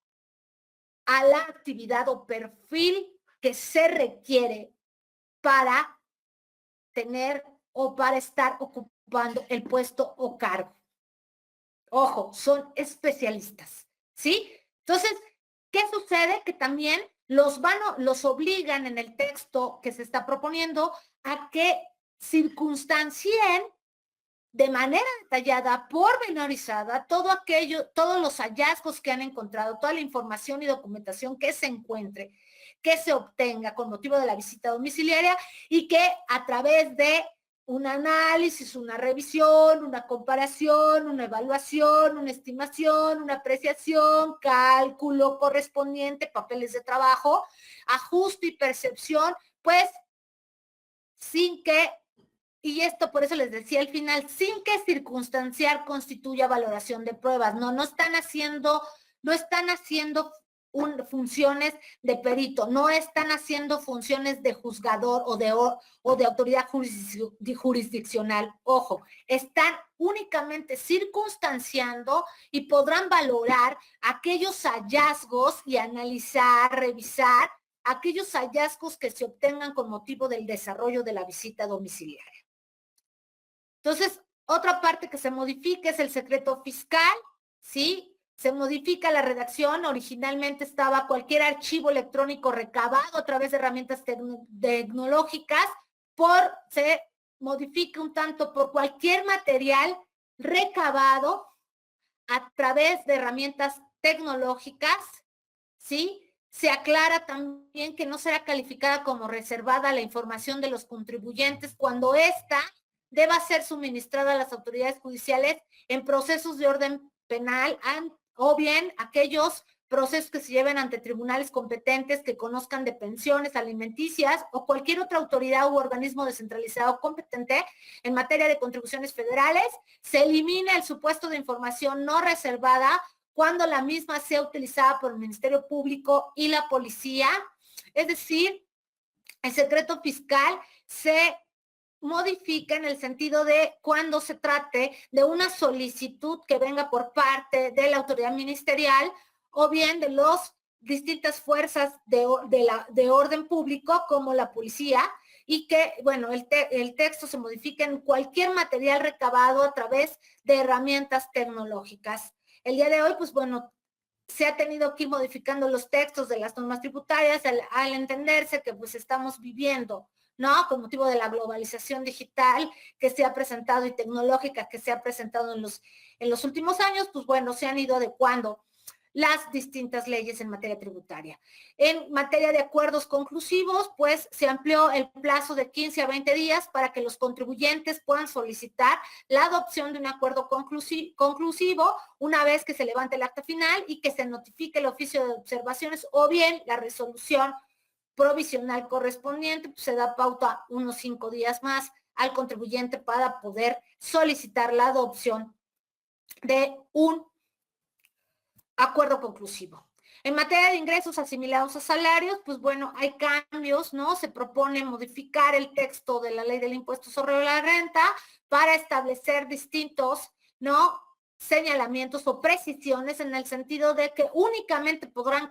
a la actividad o perfil que se requiere para tener o para estar ocupando el puesto o cargo. Ojo, son especialistas, ¿sí? Entonces, ¿qué sucede? Que también los obligan en el texto que se está proponiendo a que circunstancien de manera detallada, pormenorizada, todos los hallazgos que han encontrado, toda la información y documentación que se encuentre, que se obtenga con motivo de la visita domiciliaria, y que a través de un análisis, una revisión, una comparación, una evaluación, una estimación, una apreciación, cálculo correspondiente, papeles de trabajo, ajuste y percepción, pues sin que, y esto por eso les decía al final, sin que circunstanciar constituya valoración de pruebas. No están haciendo funciones de perito, no están haciendo funciones de juzgador o de autoridad jurisdiccional. Ojo, están únicamente circunstanciando y podrán valorar aquellos hallazgos y analizar, revisar aquellos hallazgos que se obtengan con motivo del desarrollo de la visita domiciliaria. Entonces, otra parte que se modifica es el secreto fiscal, ¿sí? Se modifica la redacción. Originalmente estaba cualquier archivo electrónico recabado a través de herramientas tecnológicas, se modifica un tanto por cualquier material recabado a través de herramientas tecnológicas, ¿sí? Se aclara también que no será calificada como reservada la información de los contribuyentes cuando ésta deba ser suministrada a las autoridades judiciales en procesos de orden penal o bien aquellos procesos que se lleven ante tribunales competentes que conozcan de pensiones alimenticias o cualquier otra autoridad u organismo descentralizado competente en materia de contribuciones federales. Se elimina el supuesto de información no reservada cuando la misma sea utilizada por el Ministerio Público y la policía. Es decir, el secreto fiscal se modifica en el sentido de cuando se trate de una solicitud que venga por parte de la autoridad ministerial o bien de las distintas fuerzas de orden público como la policía, y que, bueno, el texto se modifica en cualquier material recabado a través de herramientas tecnológicas. El día de hoy, pues bueno, se ha tenido que ir modificando los textos de las normas tributarias al entenderse que pues estamos viviendo ¿no? Con motivo de la globalización digital que se ha presentado y tecnológica que se ha presentado en los últimos años, pues bueno, se han ido adecuando las distintas leyes en materia tributaria. En materia de acuerdos conclusivos, pues se amplió el plazo de 15 a 20 días para que los contribuyentes puedan solicitar la adopción de un acuerdo conclusivo una vez que se levante el acta final y que se notifique el oficio de observaciones o bien la resolución provisional correspondiente, pues se da pauta unos 5 días más al contribuyente para poder solicitar la adopción de un acuerdo conclusivo. En materia de ingresos asimilados a salarios, pues bueno, hay cambios, ¿no? Se propone modificar el texto de la ley del impuesto sobre la renta para establecer distintos, ¿no? Señalamientos o precisiones en el sentido de que únicamente podrán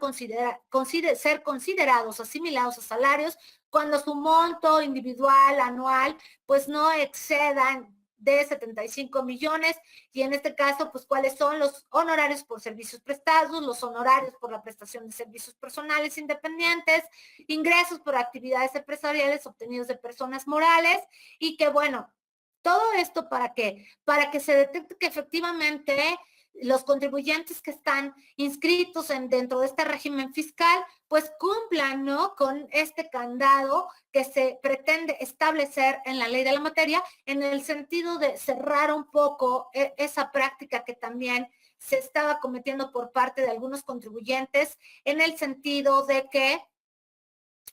ser considerados asimilados a salarios cuando su monto individual anual pues no excedan de 75 millones y en este caso, pues cuáles son los honorarios por servicios prestados, los honorarios por la prestación de servicios personales independientes, ingresos por actividades empresariales obtenidos de personas morales y que bueno, todo esto ¿para qué? Para que se detecte que efectivamente los contribuyentes que están inscritos dentro de este régimen fiscal, pues cumplan, ¿no? Con este candado que se pretende establecer en la ley de la materia, en el sentido de cerrar un poco esa práctica que también se estaba cometiendo por parte de algunos contribuyentes, en el sentido de que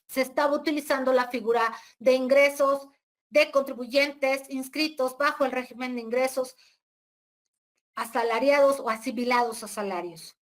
se estaba utilizando la figura de ingresos de contribuyentes inscritos bajo el régimen de ingresos asalariados o asimilados a salarios.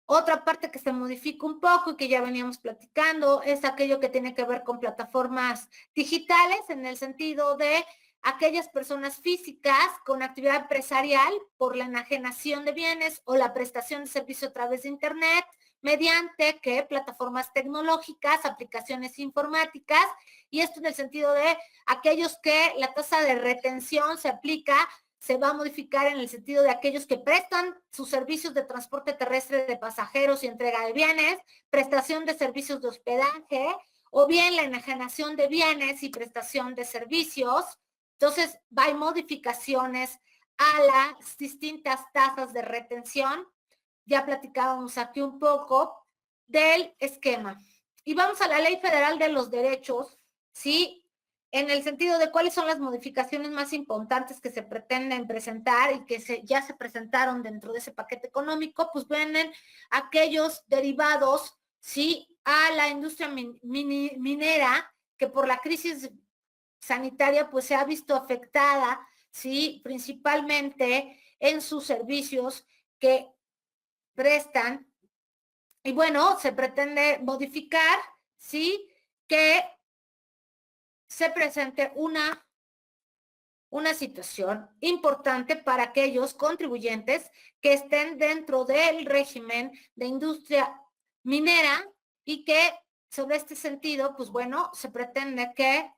Otra parte que se modifica un poco y que ya veníamos platicando es aquello que tiene que ver con plataformas digitales en el sentido de aquellas personas físicas con actividad empresarial por la enajenación de bienes o la prestación de servicio a través de Internet mediante ¿qué? Plataformas tecnológicas, aplicaciones informáticas y esto en el sentido de aquellos que la tasa de retención se aplica se va a modificar en el sentido de aquellos que prestan sus servicios de transporte terrestre de pasajeros y entrega de bienes, prestación de servicios de hospedaje, o bien la enajenación de bienes y prestación de servicios. Entonces, hay modificaciones a las distintas tasas de retención. Ya platicábamos aquí un poco del esquema. Y vamos a la Ley Federal de los Derechos, ¿sí? En el sentido de cuáles son las modificaciones más importantes que se pretenden presentar y que ya se presentaron dentro de ese paquete económico, pues vienen aquellos derivados, ¿sí? A la industria minera, que por la crisis sanitaria, pues se ha visto afectada, ¿sí? Principalmente en sus servicios que prestan. Y bueno, se pretende modificar, ¿sí? Que se presente una situación importante para aquellos contribuyentes que estén dentro del régimen de industria minera y que sobre este sentido, pues bueno, se pretende que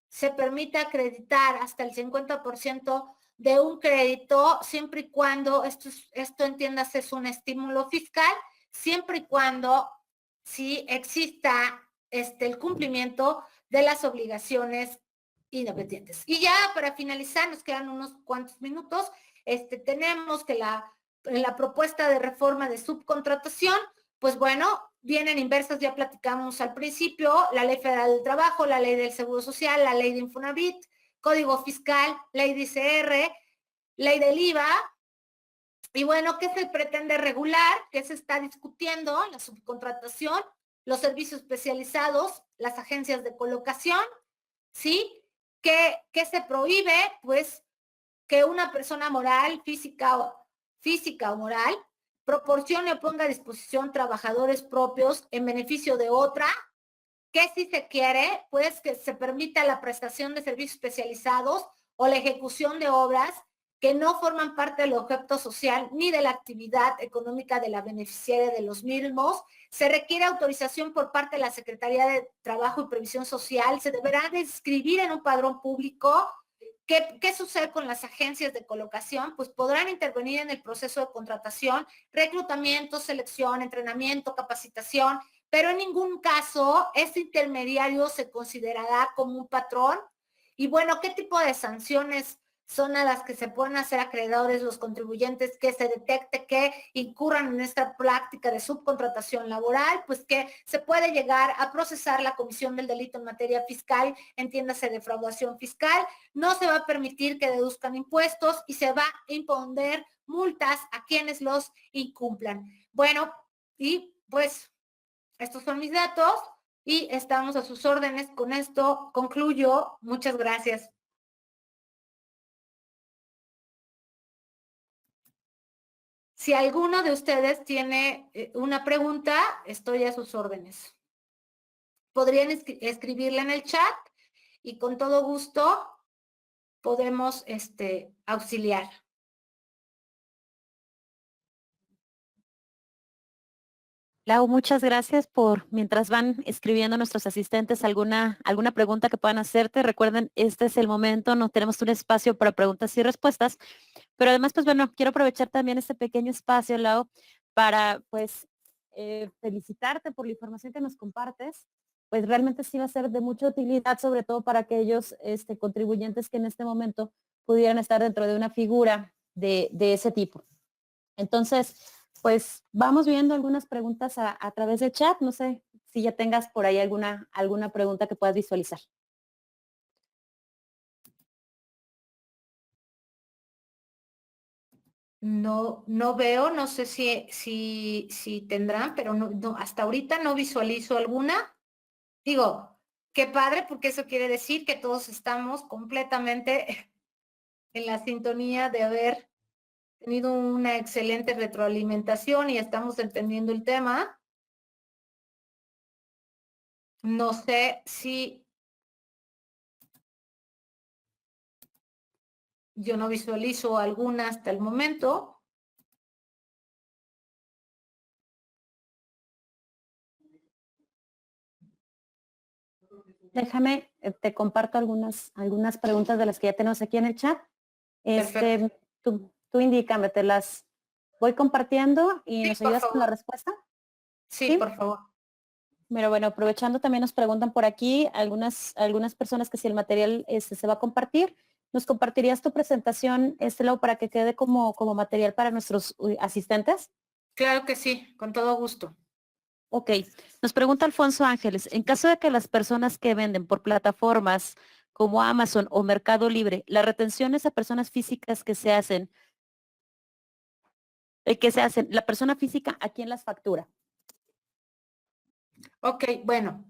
se permita acreditar hasta el 50% de un crédito, siempre y cuando, esto entiendas, es un estímulo fiscal, siempre y cuando sí exista el cumplimiento de las obligaciones independientes. Y ya para finalizar, nos quedan unos cuantos minutos, tenemos que la propuesta de reforma de subcontratación, pues bueno, vienen inversas, ya platicamos al principio, la Ley Federal del Trabajo, la Ley del Seguro Social, la Ley de Infonavit, Código Fiscal, Ley de ICR, Ley del IVA. Y bueno, ¿qué se pretende regular? ¿Qué se está discutiendo? La subcontratación, los servicios especializados, las agencias de colocación, ¿sí? ¿Qué se prohíbe? Pues que una persona moral, física o moral, proporcione o ponga a disposición trabajadores propios en beneficio de otra, que si se quiere, pues que se permita la prestación de servicios especializados o la ejecución de obras que no forman parte del objeto social ni de la actividad económica de la beneficiaria de los mismos. Se requiere autorización por parte de la Secretaría de Trabajo y Previsión Social. Se deberá de inscribir en un padrón público. ¿Qué sucede con las agencias de colocación? Pues podrán intervenir en el proceso de contratación, reclutamiento, selección, entrenamiento, capacitación, pero en ningún caso este intermediario se considerará como un patrón. Y bueno, ¿qué tipo de sanciones son a las que se pueden hacer acreedores los contribuyentes que se detecte que incurran en esta práctica de subcontratación laboral? Pues que se puede llegar a procesar la comisión del delito en materia fiscal, entiéndase defraudación fiscal, no se va a permitir que deduzcan impuestos y se va a imponer multas a quienes los incumplan. Bueno, y pues estos son mis datos y estamos a sus órdenes. Con esto concluyo. Muchas gracias. Si alguno de ustedes tiene una pregunta, estoy a sus órdenes. Podrían escribirla en el chat y con todo gusto podemos auxiliar. Lau, muchas gracias por, mientras van escribiendo nuestros asistentes alguna pregunta que puedan hacerte. Recuerden, este es el momento, no tenemos un espacio para preguntas y respuestas, pero además, pues bueno, quiero aprovechar también este pequeño espacio, Lau, para pues felicitarte por la información que nos compartes. Pues realmente sí va a ser de mucha utilidad, sobre todo para aquellos contribuyentes que en este momento pudieran estar dentro de una figura de ese tipo. Entonces, pues vamos viendo algunas preguntas a través del chat. No sé si ya tengas por ahí alguna pregunta que puedas visualizar. No, no veo, no sé si tendrán, pero no, hasta ahorita no visualizo alguna. Digo, qué padre, porque eso quiere decir que todos estamos completamente en la sintonía de haber tenido una excelente retroalimentación y estamos entendiendo el tema. No sé si yo no visualizo alguna hasta el momento. Déjame, te comparto algunas preguntas de las que ya tenemos aquí en el chat. Perfecto. Tú indícame, te las voy compartiendo y Sí, nos por ayudas con la favor. respuesta. Sí, ¿Sí? por favor. Pero bueno, aprovechando también nos preguntan por aquí algunas personas que si el material se va a compartir, ¿nos compartirías tu presentación, Lau, para que quede como material para nuestros asistentes? Claro que sí, con todo gusto. Ok, nos pregunta Alfonso Ángeles, en caso de que las personas que venden por plataformas como Amazon o Mercado Libre, las retenciones a personas físicas la persona física, ¿a quién las factura? Ok, bueno,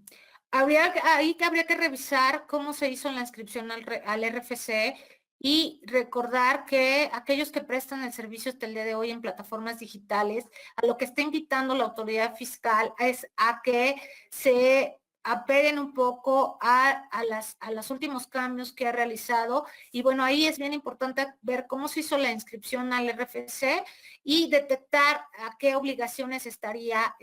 ahí que habría que revisar cómo se hizo la inscripción al RFC y recordar que aquellos que prestan el servicio hasta el día de hoy en plataformas digitales, a lo que está invitando la autoridad fiscal es a que se apeguen un poco a los últimos cambios que ha realizado. Y bueno, ahí es bien importante ver cómo se hizo la inscripción al RFC y detectar a qué obligaciones estaría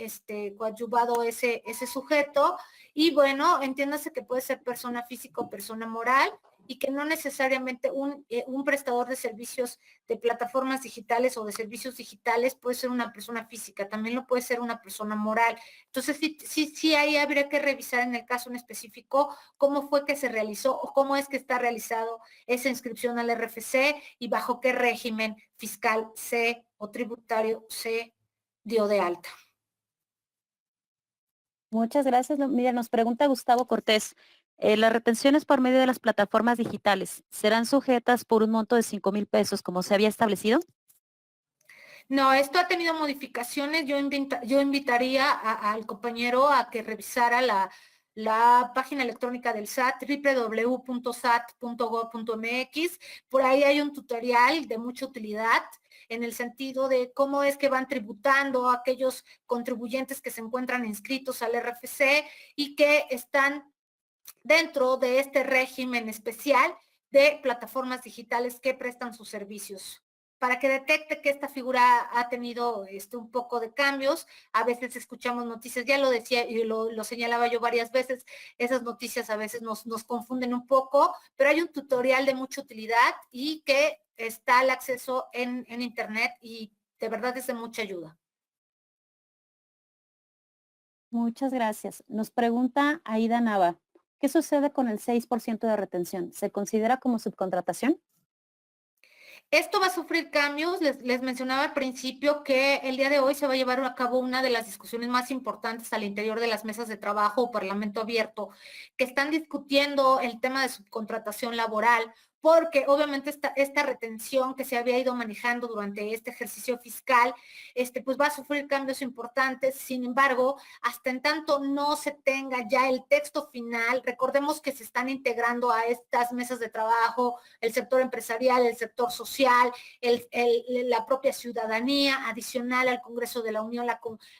coadyuvado ese sujeto. Y bueno, entiéndase que puede ser persona física o persona moral y que no necesariamente un prestador de servicios de plataformas digitales o de servicios digitales puede ser una persona física, también lo puede ser una persona moral. Entonces, sí, ahí habría que revisar en el caso en específico cómo fue que se realizó o cómo es que está realizado esa inscripción al RFC y bajo qué régimen fiscal o tributario se dio de alta. Muchas gracias. Mira, nos pregunta Gustavo Cortés, las retenciones por medio de las plataformas digitales, ¿serán sujetas por un monto de 5,000 pesos como se había establecido? No, esto ha tenido modificaciones. Yo invitaría al compañero a que revisara la página electrónica del SAT, www.sat.gov.mx. Por ahí hay un tutorial de mucha utilidad en el sentido de cómo es que van tributando a aquellos contribuyentes que se encuentran inscritos al RFC y que están dentro de este régimen especial de plataformas digitales que prestan sus servicios para que detecte que esta figura ha tenido un poco de cambios. A veces escuchamos noticias, ya lo decía y lo señalaba yo varias veces, esas noticias a veces nos confunden un poco, pero hay un tutorial de mucha utilidad y que está al acceso en internet y de verdad es de mucha ayuda. Muchas gracias. Nos pregunta Aida Nava, ¿qué sucede con el 6% de retención? ¿Se considera como subcontratación? Esto va a sufrir cambios. Les mencionaba al principio que el día de hoy se va a llevar a cabo una de las discusiones más importantes al interior de las mesas de trabajo o Parlamento abierto, que están discutiendo el tema de subcontratación laboral, porque obviamente esta retención que se había ido manejando durante este ejercicio fiscal, pues va a sufrir cambios importantes. Sin embargo, hasta en tanto no se tenga ya el texto final, recordemos que se están integrando a estas mesas de trabajo el sector empresarial, el sector social, la propia ciudadanía, adicional al Congreso de la Unión,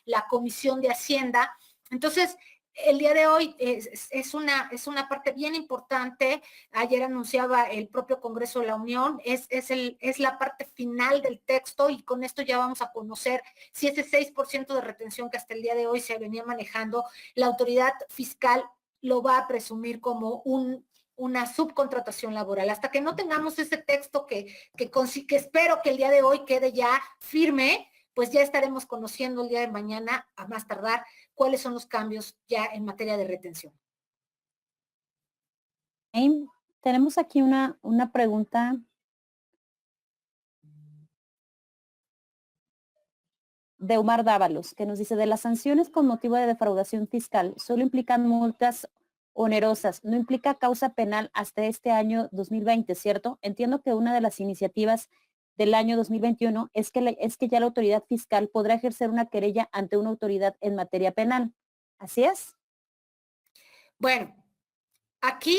la Comisión de Hacienda. Entonces, el día de hoy es una parte bien importante. Ayer anunciaba el propio Congreso de la Unión, es la parte final del texto y con esto ya vamos a conocer si ese 6% de retención que hasta el día de hoy se venía manejando, la autoridad fiscal lo va a presumir como una subcontratación laboral. Hasta que no tengamos ese texto que espero que el día de hoy quede ya firme, pues ya estaremos conociendo el día de mañana, a más tardar, cuáles son los cambios ya en materia de retención. Tenemos aquí una pregunta de Omar Dávalos, que nos dice, de las sanciones con motivo de defraudación fiscal, solo implican multas onerosas, no implica causa penal hasta este año 2020, ¿cierto? Entiendo que una de las iniciativas del año 2021 es que ya la autoridad fiscal podrá ejercer una querella ante una autoridad en materia penal. ¿Así es? Bueno, aquí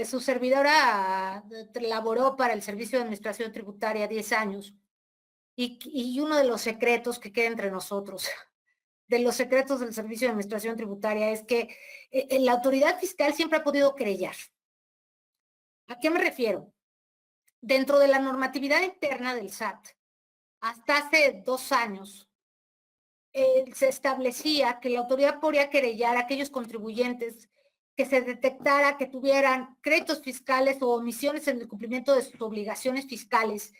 su servidora laboró para el Servicio de Administración Tributaria 10 años y uno de los secretos que queda entre nosotros, de los secretos del Servicio de Administración Tributaria, es que la autoridad fiscal siempre ha podido querellar. ¿A qué me refiero? Dentro de la normatividad interna del SAT, hasta hace 2 años, se establecía que la autoridad podría querellar a aquellos contribuyentes que se detectara que tuvieran créditos fiscales o omisiones en el cumplimiento de sus obligaciones fiscales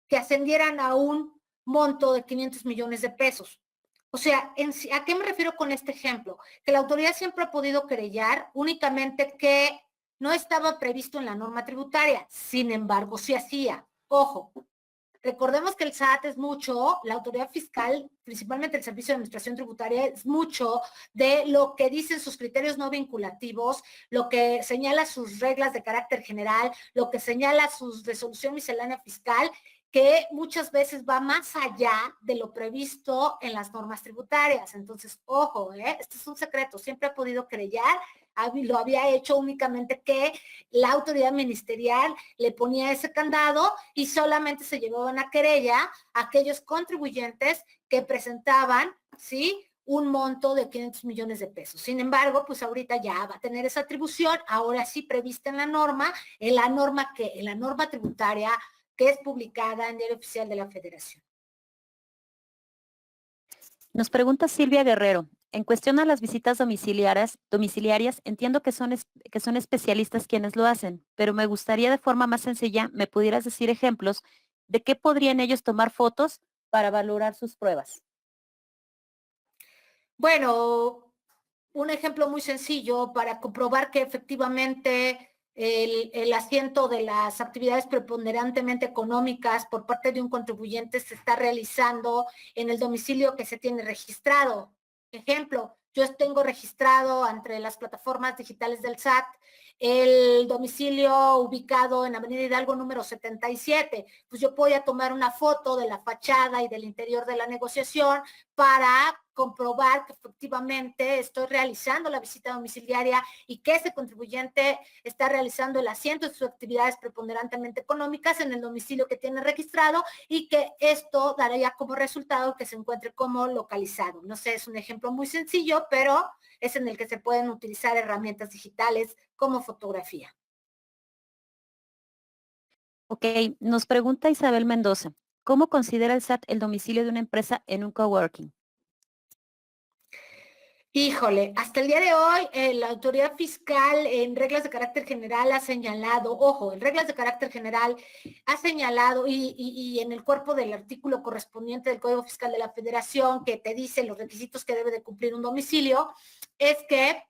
que ascendieran a un monto de 500 millones de pesos. O sea, ¿a qué me refiero con este ejemplo? Que la autoridad siempre ha podido querellar, únicamente que no estaba previsto en la norma tributaria. Sin embargo, sí hacía. Ojo, recordemos que el SAT es mucho, la autoridad fiscal, principalmente el Servicio de Administración Tributaria, es mucho de lo que dicen sus criterios no vinculativos, lo que señala sus reglas de carácter general, lo que señala su resolución miscelánea fiscal, que muchas veces va más allá de lo previsto en las normas tributarias. Entonces, ojo, este es un secreto, siempre ha podido querellar, lo había hecho únicamente que la autoridad ministerial le ponía ese candado y solamente se llevaban a querella a aquellos contribuyentes que presentaban, ¿sí?, un monto de 500 millones de pesos. Sin embargo, pues ahorita ya va a tener esa atribución, ahora sí prevista en la norma tributaria que es publicada en Diario Oficial de la Federación. Nos pregunta Silvia Guerrero, en cuestión a las visitas domiciliarias, entiendo que son especialistas quienes lo hacen, pero me gustaría de forma más sencilla, me pudieras decir ejemplos de qué podrían ellos tomar fotos para valorar sus pruebas. Bueno, un ejemplo muy sencillo para comprobar que efectivamente el asiento de las actividades preponderantemente económicas por parte de un contribuyente se está realizando en el domicilio que se tiene registrado. Ejemplo, yo tengo registrado entre las plataformas digitales del SAT el domicilio ubicado en Avenida Hidalgo número 77. Pues yo voy a tomar una foto de la fachada y del interior de la negociación para comprobar que efectivamente estoy realizando la visita domiciliaria y que ese contribuyente está realizando el asiento de sus actividades preponderantemente económicas en el domicilio que tiene registrado y que esto daría como resultado que se encuentre como localizado. No sé, es un ejemplo muy sencillo, pero es en el que se pueden utilizar herramientas digitales como fotografía. Ok, nos pregunta Isabel Mendoza, ¿cómo considera el SAT el domicilio de una empresa en un coworking? Híjole, hasta el día de hoy la autoridad fiscal en reglas de carácter general ha señalado, ojo, en reglas de carácter general ha señalado y en el cuerpo del artículo correspondiente del Código Fiscal de la Federación que te dice los requisitos que debe de cumplir un domicilio, es que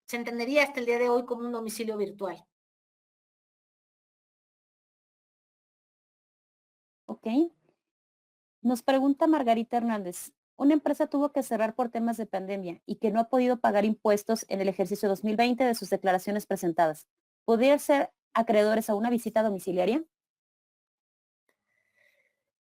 se entendería hasta el día de hoy como un domicilio virtual. Ok. Nos pregunta Margarita Hernández. Una empresa tuvo que cerrar por temas de pandemia y que no ha podido pagar impuestos en el ejercicio 2020 de sus declaraciones presentadas. ¿Podría ser acreedores a una visita domiciliaria?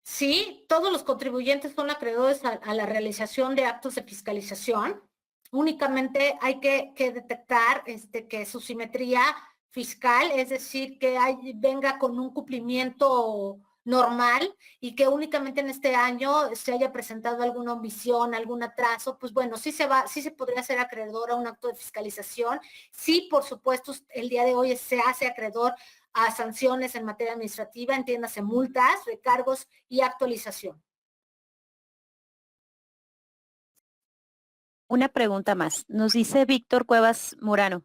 Sí, todos los contribuyentes son acreedores a la realización de actos de fiscalización. Únicamente hay que detectar que su simetría fiscal, es decir, que venga con un cumplimiento normal y que únicamente en este año se haya presentado alguna omisión, algún atraso, pues bueno, sí se podría ser acreedor a un acto de fiscalización. Sí, por supuesto, el día de hoy se hace acreedor a sanciones en materia administrativa, entiéndase multas, recargos y actualización. Una pregunta más. Nos dice Víctor Cuevas Murano.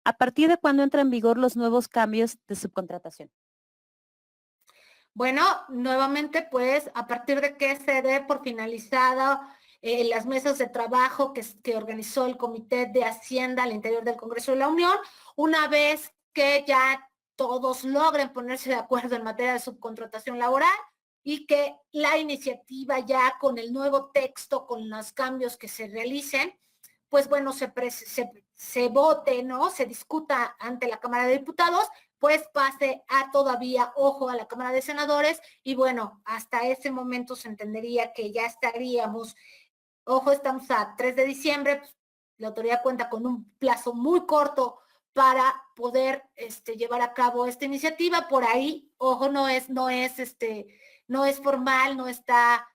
¿A partir de cuándo entran en vigor los nuevos cambios de subcontratación? Bueno, nuevamente, pues, a partir de que se dé por finalizada las mesas de trabajo que organizó el Comité de Hacienda al interior del Congreso de la Unión, una vez que ya todos logren ponerse de acuerdo en materia de subcontratación laboral y que la iniciativa ya con el nuevo texto, con los cambios que se realicen, pues bueno, se vote, ¿no? Se discuta ante la Cámara de Diputados, pues pase a todavía, ojo, a la Cámara de Senadores y bueno, hasta ese momento se entendería que ya estaríamos, ojo, estamos a 3 de diciembre, pues, la autoridad cuenta con un plazo muy corto para poder llevar a cabo esta iniciativa. Por ahí, ojo, no es formal, no está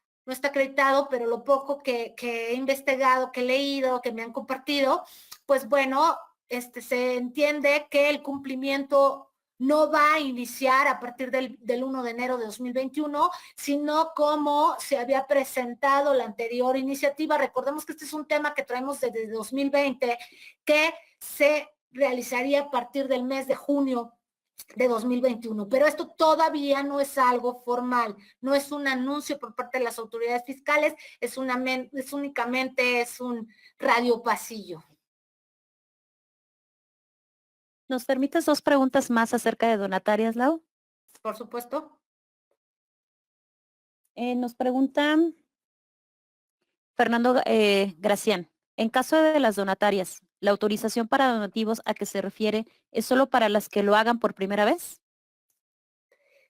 acreditado, pero lo poco que he investigado, que he leído, que me han compartido, pues bueno, se entiende que el cumplimiento no va a iniciar a partir del 1 de enero de 2021, sino como se había presentado la anterior iniciativa. Recordemos que este es un tema que traemos desde 2020, que se realizaría a partir del mes de junio de 2021, pero esto todavía no es algo formal, no es un anuncio por parte de las autoridades fiscales, es únicamente un radio pasillo. ¿Nos permites 2 preguntas más acerca de donatarias, Lau? Por supuesto. Nos pregunta Fernando Gracián. En caso de las donatarias, ¿la autorización para donativos a que se refiere es solo para las que lo hagan por primera vez?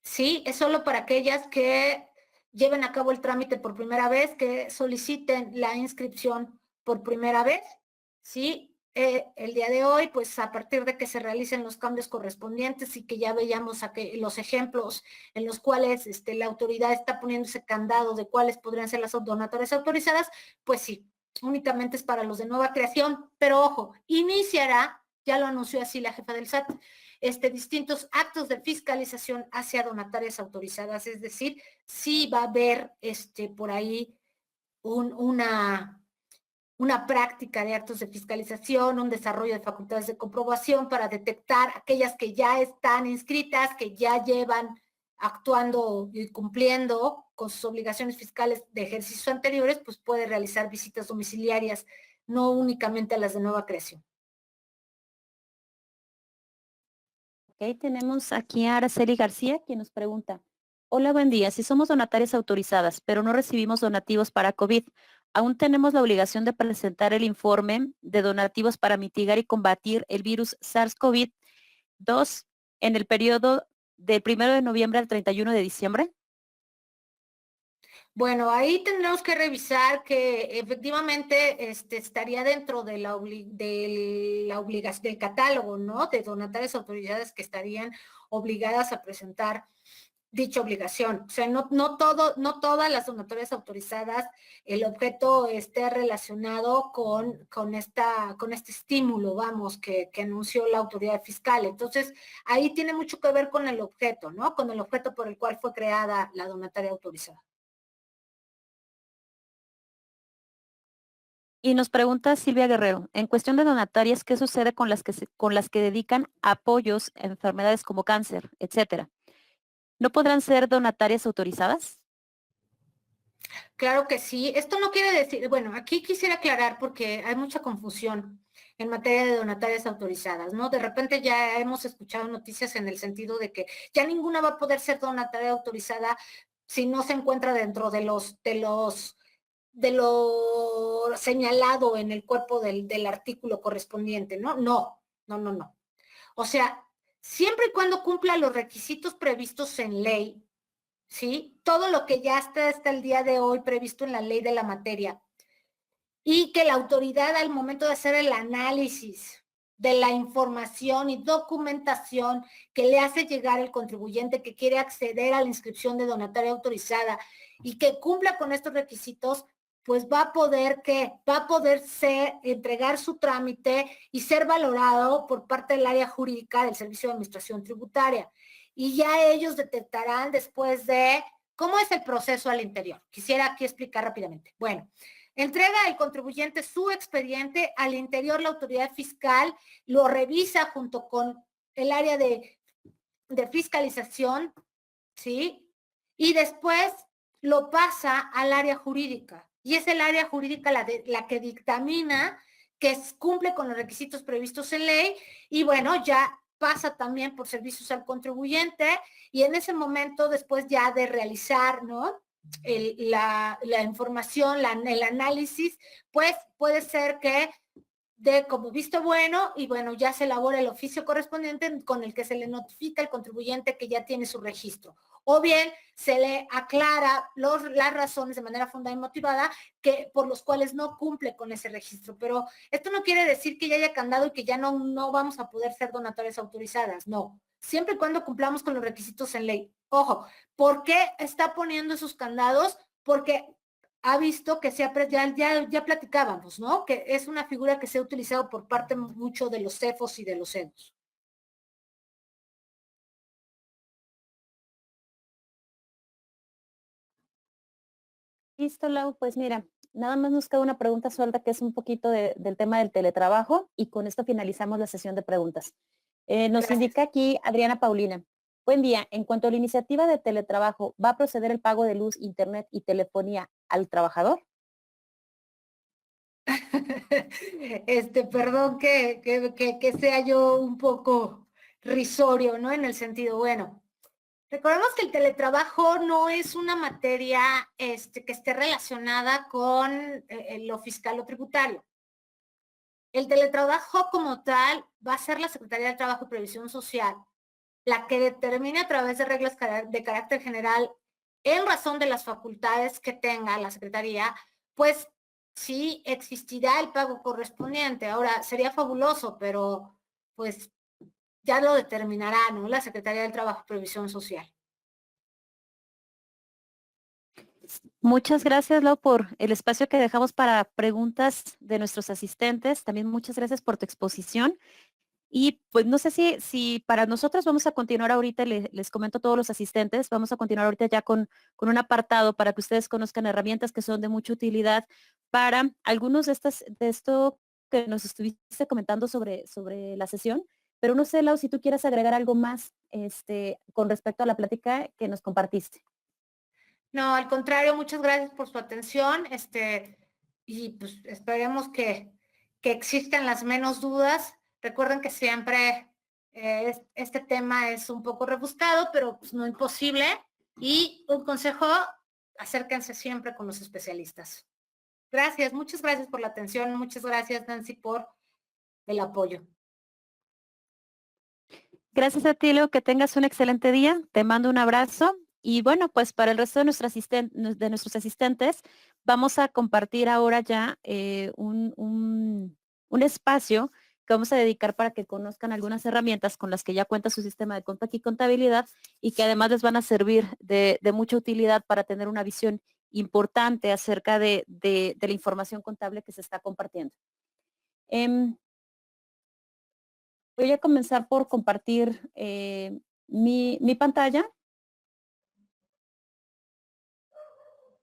Sí, es solo para aquellas que lleven a cabo el trámite por primera vez, que soliciten la inscripción por primera vez. Sí, el día de hoy, pues a partir de que se realicen los cambios correspondientes y que ya veamos los ejemplos en los cuales la autoridad está poniendo ese candado de cuáles podrían ser las donatorias autorizadas, pues sí, únicamente es para los de nueva creación, pero ojo, iniciará, ya lo anunció así la jefa del SAT, distintos actos de fiscalización hacia donatarias autorizadas, es decir, sí va a haber por ahí una práctica de actos de fiscalización, un desarrollo de facultades de comprobación para detectar aquellas que ya están inscritas, que ya llevan actuando y cumpliendo con sus obligaciones fiscales de ejercicios anteriores, pues puede realizar visitas domiciliarias, no únicamente a las de nueva creación. Ok, tenemos aquí a Araceli García, quien nos pregunta. Hola, buen día. Si somos donatarias autorizadas, pero no recibimos donativos para COVID, ¿aún tenemos la obligación de presentar el informe de donativos para mitigar y combatir el virus SARS-CoV-2 en el periodo del 1 de noviembre al 31 de diciembre? Bueno, ahí tendremos que revisar que efectivamente estaría dentro de la obligación del catálogo, ¿no? De donatarias autorizadas que estarían obligadas a presentar dicha obligación. O sea, no todas las donatorias autorizadas, el objeto esté relacionado con este estímulo, vamos, que anunció la autoridad fiscal. Entonces, ahí tiene mucho que ver con el objeto, ¿no? Con el objeto por el cual fue creada la donataria autorizada. Y nos pregunta Silvia Guerrero, en cuestión de donatarias, ¿qué sucede con con las que dedican apoyos a enfermedades como cáncer, etcétera? ¿No podrán ser donatarias autorizadas? Claro que sí. Esto no quiere decir, bueno, aquí quisiera aclarar porque hay mucha confusión en materia de donatarias autorizadas, ¿no? De repente ya hemos escuchado noticias en el sentido de que ya ninguna va a poder ser donataria autorizada si no se encuentra dentro de lo señalado en el cuerpo del artículo correspondiente, ¿no? No, no, no, no. O sea, siempre y cuando cumpla los requisitos previstos en ley, ¿sí? Todo lo que ya está hasta el día de hoy previsto en la ley de la materia y que la autoridad al momento de hacer el análisis de la información y documentación que le hace llegar el contribuyente que quiere acceder a la inscripción de donataria autorizada y que cumpla con estos requisitos, pues va a poder entregar su trámite y ser valorado por parte del área jurídica del Servicio de Administración Tributaria. Y ya ellos detectarán después de cómo es el proceso al interior. Quisiera aquí explicar rápidamente. Bueno, entrega el contribuyente su expediente, al interior la autoridad fiscal lo revisa junto con el área de fiscalización, ¿sí? Y después lo pasa al área jurídica. Y es el área jurídica la que dictamina que cumple con los requisitos previstos en ley y bueno, ya pasa también por servicios al contribuyente y en ese momento, después ya de realizar, ¿no? La información, el análisis, pues puede ser que de como visto bueno y bueno, ya se elabora el oficio correspondiente con el que se le notifica al contribuyente que ya tiene su registro. O bien se le aclara las razones de manera fundada y motivada que, por los cuales no cumple con ese registro. Pero esto no quiere decir que ya haya candado y que ya no vamos a poder ser donatorias autorizadas. No, siempre y cuando cumplamos con los requisitos en ley. Ojo, ¿por qué está poniendo esos candados? Porque ha visto que ya platicábamos, ¿no? Que es una figura que se ha utilizado por parte mucho de los CEFOS y de los CEDOS. Listo, Lau, pues mira, nada más nos queda una pregunta suelta que es un poquito del tema del teletrabajo y con esto finalizamos la sesión de preguntas. Nos Gracias. indica aquí Adriana Paulina. Buen día. En cuanto a la iniciativa de teletrabajo, ¿va a proceder el pago de luz, internet y telefonía al trabajador? Perdón que sea yo un poco risorio, ¿no? En el sentido, bueno, recordemos que el teletrabajo no es una materia que esté relacionada con lo fiscal o tributario. El teletrabajo como tal va a ser la Secretaría de Trabajo y Previsión Social la que determine a través de reglas de carácter general, en razón de las facultades que tenga la Secretaría, pues sí existirá el pago correspondiente. Ahora, sería fabuloso, pero pues ya lo determinará, ¿no? La Secretaría del Trabajo y Previsión Social. Muchas gracias, Lau, por el espacio que dejamos para preguntas de nuestros asistentes. También muchas gracias por tu exposición. Y pues no sé si para nosotros vamos a continuar ahorita, les comento a todos los asistentes, vamos a continuar ahorita ya con un apartado para que ustedes conozcan herramientas que son de mucha utilidad para algunos de esto que nos estuviste comentando sobre la sesión. Pero no sé, Lau, si tú quieres agregar algo más con respecto a la plática que nos compartiste. No, al contrario, muchas gracias por su atención, y pues esperemos que existan las menos dudas. Recuerden que siempre este tema es un poco rebuscado, pero pues no imposible. Y un consejo, acérquense siempre con los especialistas. Gracias, muchas gracias por la atención, muchas gracias Nancy por el apoyo. Gracias a ti, Leo, que tengas un excelente día. Te mando un abrazo. Y bueno, pues para el resto de, de nuestros asistentes, vamos a compartir ahora ya un espacio que vamos a dedicar para que conozcan algunas herramientas con las que ya cuenta su sistema de conta y contabilidad y que además les van a servir de mucha utilidad para tener una visión importante acerca de la información contable que se está compartiendo. Voy a comenzar por compartir mi pantalla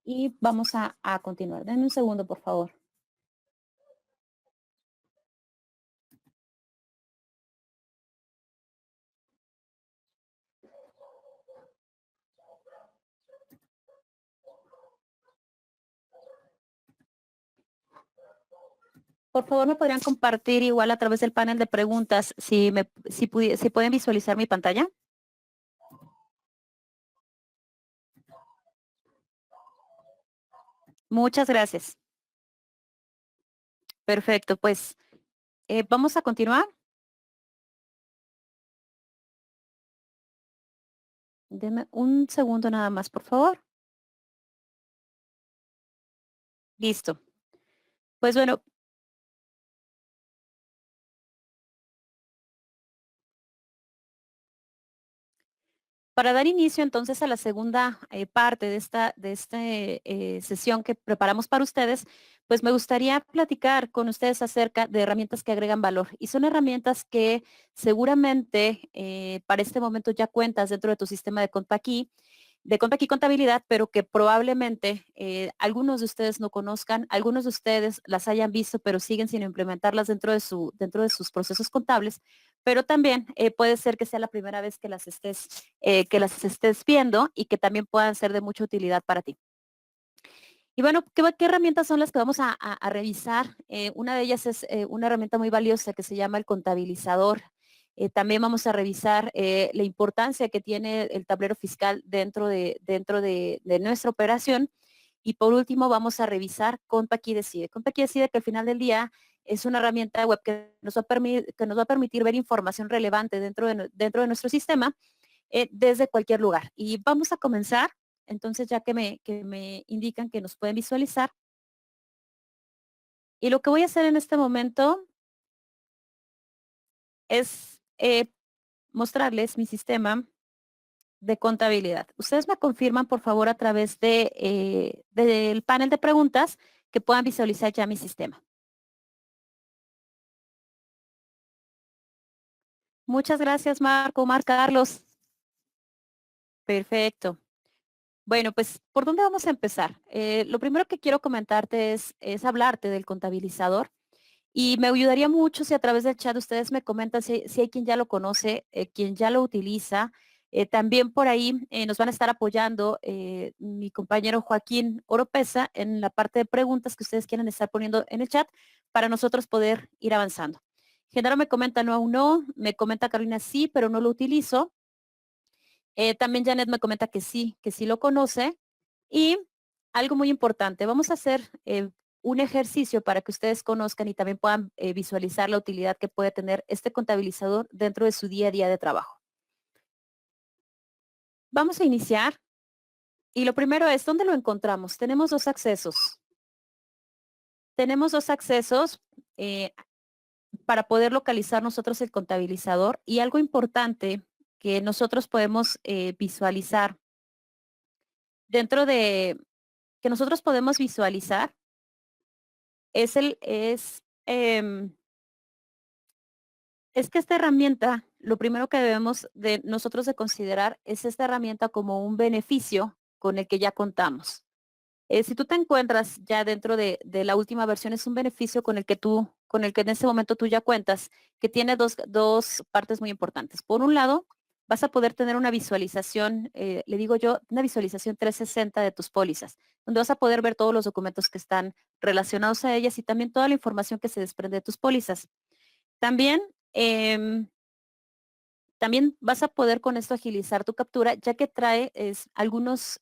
y vamos a continuar. Denme un segundo, por favor. por favor me podrían compartir igual a través del panel de preguntas si pueden visualizar mi pantalla. Muchas gracias. Perfecto, pues vamos a continuar. Deme un segundo nada más, por favor. Listo. Pues bueno, para dar inicio entonces a la segunda parte de esta sesión que preparamos para ustedes, pues me gustaría platicar con ustedes acerca de herramientas que agregan valor. Y son herramientas que seguramente para este momento ya cuentas dentro de tu sistema de Conta Aquí Contabilidad, pero que probablemente algunos de ustedes no conozcan, algunos de ustedes las hayan visto, pero siguen sin implementarlas dentro de sus procesos contables, pero también puede ser que sea la primera vez que las estés viendo y que también puedan ser de mucha utilidad para ti. Y bueno, ¿qué herramientas son las que vamos a revisar? Una de ellas es una herramienta muy valiosa que se llama el contabilizador. También vamos a revisar la importancia que tiene el tablero fiscal dentro de nuestra operación. Y por último, vamos a revisar Conta Aquí Decide. Conta Aquí Decide, que al final del día es una herramienta web que nos va a permitir ver información relevante dentro de nuestro sistema desde cualquier lugar. Y vamos a comenzar, entonces ya que me indican que nos pueden visualizar. Y lo que voy a hacer en este momento es mostrarles mi sistema de contabilidad. Ustedes me confirman, por favor, a través del panel de preguntas que puedan visualizar ya mi sistema. Muchas gracias, Carlos. Perfecto. Bueno, pues, ¿por dónde vamos a empezar? Lo primero que quiero comentarte es hablarte del contabilizador. Y me ayudaría mucho si a través del chat ustedes me comentan si hay quien ya lo conoce, quien ya lo utiliza. También por ahí nos van a estar apoyando mi compañero Joaquín Oropesa en la parte de preguntas que ustedes quieran estar poniendo en el chat para nosotros poder ir avanzando. Genaro me comenta no, aún no, me comenta Carolina sí, pero no lo utilizo. También Janet me comenta que sí lo conoce. Y algo muy importante, vamos a hacer un ejercicio para que ustedes conozcan y también puedan visualizar la utilidad que puede tener este contabilizador dentro de su día a día de trabajo. Vamos a iniciar y lo primero es, ¿dónde lo encontramos? Tenemos dos accesos. Tenemos dos accesos para poder localizar nosotros el contabilizador y algo importante que nosotros podemos visualizar dentro de, que nosotros podemos visualizar es que esta herramienta, lo primero que debemos de nosotros de considerar es esta herramienta como un beneficio con el que ya contamos. Si tú te encuentras ya dentro de la última versión, es un beneficio con el que en este momento tú ya cuentas, que tiene dos partes muy importantes. Por un lado, vas a poder tener una visualización, le digo yo, una visualización 360 de tus pólizas, donde vas a poder ver todos los documentos que están relacionados a ellas y también toda la información que se desprende de tus pólizas. También, también vas a poder con esto agilizar tu captura, ya que trae algunos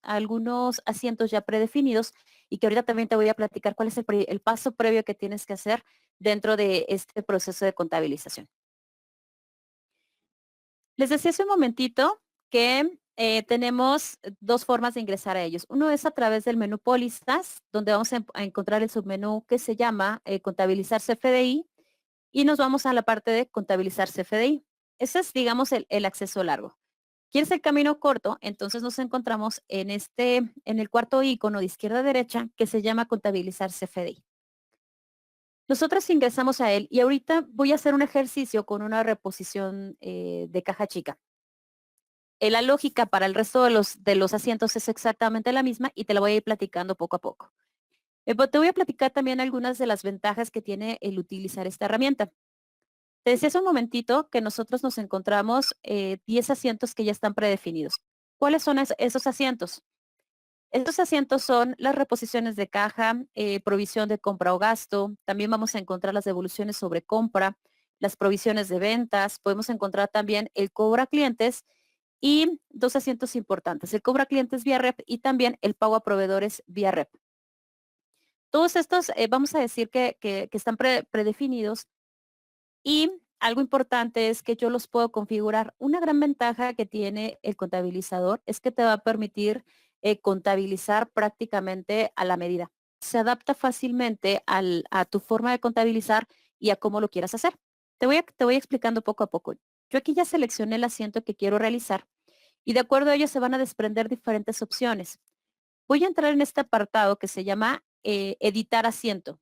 asientos ya predefinidos y que ahorita también te voy a platicar cuál es el paso previo que tienes que hacer dentro de este proceso de contabilización. Les decía hace un momentito que tenemos dos formas de ingresar a ellos. Uno es a través del menú Pólizas, donde vamos a encontrar el submenú que se llama Contabilizar CFDI y nos vamos a la parte de Contabilizar CFDI. Ese es, digamos, el acceso largo. ¿Quieres el camino corto? Entonces nos encontramos en el cuarto icono de izquierda a derecha que se llama Contabilizar CFDI. Nosotros ingresamos a él y ahorita voy a hacer un ejercicio con una reposición de caja chica. La lógica para el resto de los asientos es exactamente la misma y te la voy a ir platicando poco a poco. Te voy a platicar también algunas de las ventajas que tiene el utilizar esta herramienta. Te decía hace un momentito que nosotros nos encontramos 10 asientos que ya están predefinidos. ¿Cuáles son esos asientos? Estos asientos son las reposiciones de caja, provisión de compra o gasto. También vamos a encontrar las devoluciones sobre compra, las provisiones de ventas. Podemos encontrar también el cobro a clientes y dos asientos importantes, el cobro a clientes vía REP y también el pago a proveedores vía REP. Todos estos vamos a decir que están predefinidos y algo importante es que yo los puedo configurar. Una gran ventaja que tiene el contabilizador es que te va a permitir contabilizar prácticamente a la medida. Se adapta fácilmente a tu forma de contabilizar y a cómo lo quieras hacer. Te voy explicando poco a poco. Yo aquí ya seleccioné el asiento que quiero realizar y de acuerdo a ello se van a desprender diferentes opciones. Voy a entrar en este apartado que se llama editar asiento.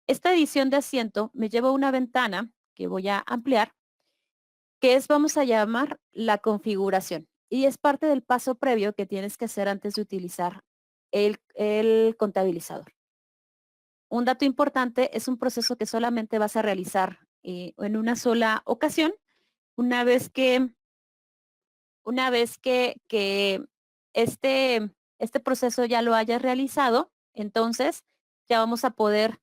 Esta edición de asiento me lleva a una ventana que voy a ampliar, que es, vamos a llamar, la configuración. Y es parte del paso previo que tienes que hacer antes de utilizar el contabilizador. Un dato importante, es un proceso que solamente vas a realizar en una sola ocasión, una vez que este proceso ya lo hayas realizado, entonces ya vamos a poder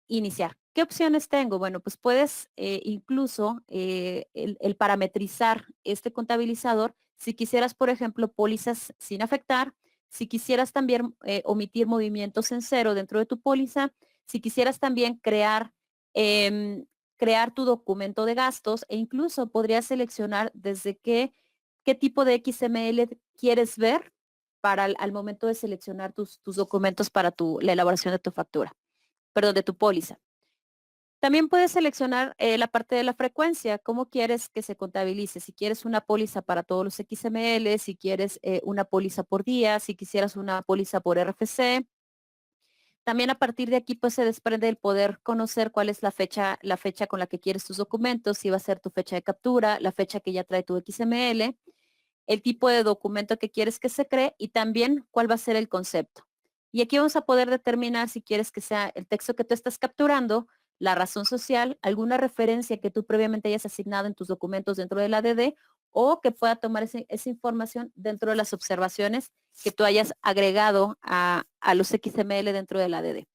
iniciar. ¿Qué opciones tengo? Bueno, pues puedes incluso el parametrizar este contabilizador si quisieras, por ejemplo, pólizas sin afectar, si quisieras también omitir movimientos en cero dentro de tu póliza, si quisieras también em, crear tu documento de gastos e incluso podrías seleccionar desde qué tipo de XML quieres ver para al momento de seleccionar tus documentos para la elaboración de tu factura, perdón, de tu póliza. También puedes seleccionar la parte de la frecuencia, cómo quieres que se contabilice, si quieres una póliza para todos los XML, si quieres una póliza por día, si quisieras una póliza por RFC. También a partir de aquí pues se desprende el poder conocer cuál es la fecha con la que quieres tus documentos, si va a ser tu fecha de captura, la fecha que ya trae tu XML, el tipo de documento que quieres que se cree y también cuál va a ser el concepto. Y aquí vamos a poder determinar si quieres que sea el texto que tú estás capturando, la razón social, alguna referencia que tú previamente hayas asignado en tus documentos dentro del ADD o que pueda tomar esa información dentro de las observaciones que tú hayas agregado a los XML dentro del ADD.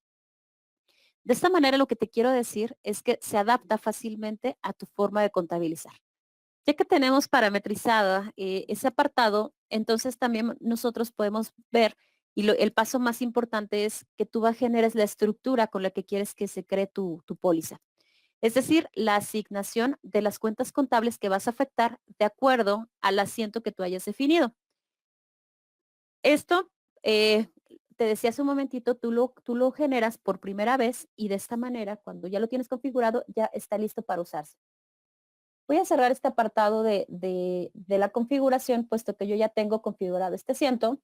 De esta manera lo que te quiero decir es que se adapta fácilmente a tu forma de contabilizar. Ya que tenemos parametrizada ese apartado, entonces también nosotros podemos ver y el paso más importante es que tú generes la estructura con la que quieres que se cree tu póliza. Es decir, la asignación de las cuentas contables que vas a afectar de acuerdo al asiento que tú hayas definido. Esto, te decía hace un momentito, tú lo generas por primera vez y de esta manera, cuando ya lo tienes configurado, ya está listo para usarse. Voy a cerrar este apartado de la configuración, puesto que yo ya tengo configurado este asiento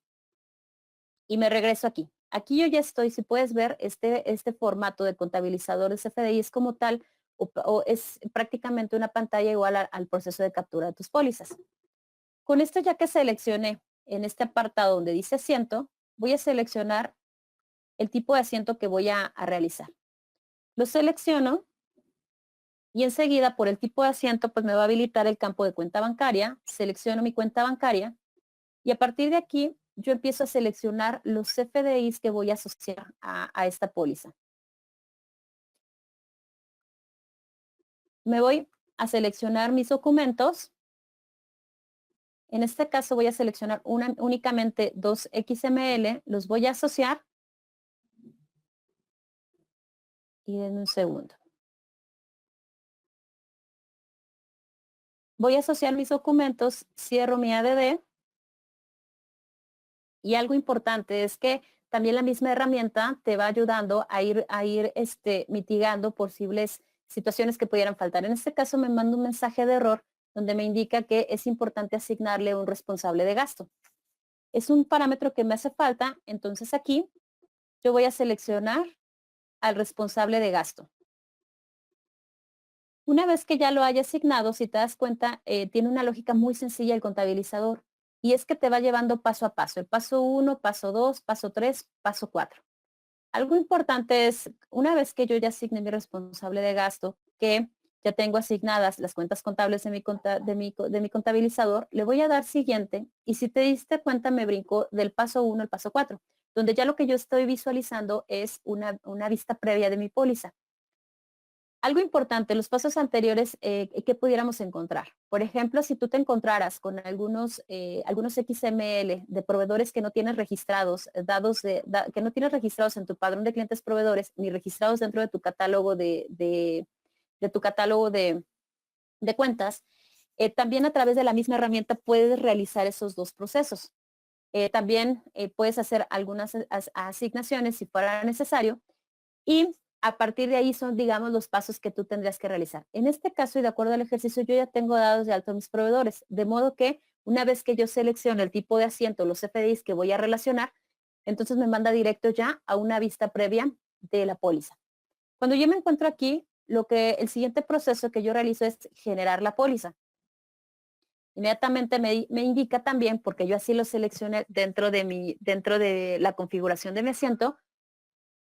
y me regreso aquí. Aquí yo ya estoy, si puedes ver, este formato de contabilizadores CFDI es como tal o es prácticamente una pantalla igual al proceso de captura de tus pólizas. Con esto ya que seleccioné en este apartado donde dice asiento, voy a seleccionar el tipo de asiento que voy a realizar. Lo selecciono y enseguida por el tipo de asiento pues me va a habilitar el campo de cuenta bancaria, selecciono mi cuenta bancaria y a partir de aquí yo empiezo a seleccionar los CFDIs que voy a asociar a esta póliza. Me voy a seleccionar mis documentos. En este caso voy a seleccionar únicamente dos XML, los voy a asociar y en un segundo. Voy a asociar mis documentos, cierro mi ADD y algo importante es que también la misma herramienta te va ayudando a ir mitigando posibles situaciones que pudieran faltar. En este caso me manda un mensaje de error donde me indica que es importante asignarle un responsable de gasto. Es un parámetro que me hace falta, entonces aquí yo voy a seleccionar al responsable de gasto. Una vez que ya lo haya asignado, si te das cuenta, tiene una lógica muy sencilla el contabilizador y es que te va llevando paso a paso. El paso 1, paso 2, paso 3, paso 4. Algo importante es, una vez que yo ya asigne mi responsable de gasto, que ya tengo asignadas las cuentas contables de mi contabilizador, le voy a dar siguiente y si te diste cuenta me brincó del paso 1 al paso 4, donde ya lo que yo estoy visualizando es una vista previa de mi póliza. Algo importante, los pasos anteriores que pudiéramos encontrar. Por ejemplo, si tú te encontraras con algunos XML de proveedores que no tienes registrados, que no tienes registrados en tu padrón de clientes proveedores, ni registrados dentro de tu catálogo de cuentas, también a través de la misma herramienta puedes realizar esos dos procesos. También puedes hacer algunas asignaciones si fuera necesario y a partir de ahí son, digamos, los pasos que tú tendrías que realizar. En este caso y de acuerdo al ejercicio, yo ya tengo dados de alto a mis proveedores, de modo que una vez que yo seleccione el tipo de asiento, los FDIs que voy a relacionar, entonces me manda directo ya a una vista previa de la póliza. Cuando yo me encuentro aquí, el siguiente proceso que yo realizo es generar la póliza. Inmediatamente me indica también, porque yo así lo seleccioné dentro de la configuración de mi asiento,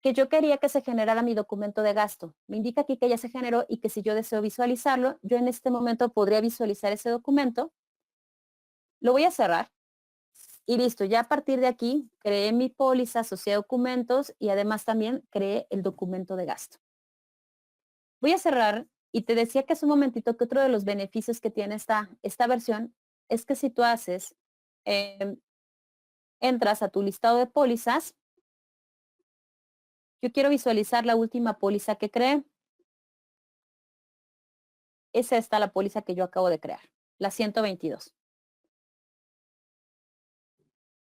que yo quería que se generara mi documento de gasto. Me indica aquí que ya se generó y que si yo deseo visualizarlo, yo en este momento podría visualizar ese documento. Lo voy a cerrar y listo. Ya a partir de aquí creé mi póliza, asocié documentos y además también creé el documento de gasto. Voy a cerrar y te decía que hace un momentito que otro de los beneficios que tiene esta versión es que si tú entras a tu listado de pólizas, yo quiero visualizar la última póliza que creé. Es esta la póliza que yo acabo de crear, la 122.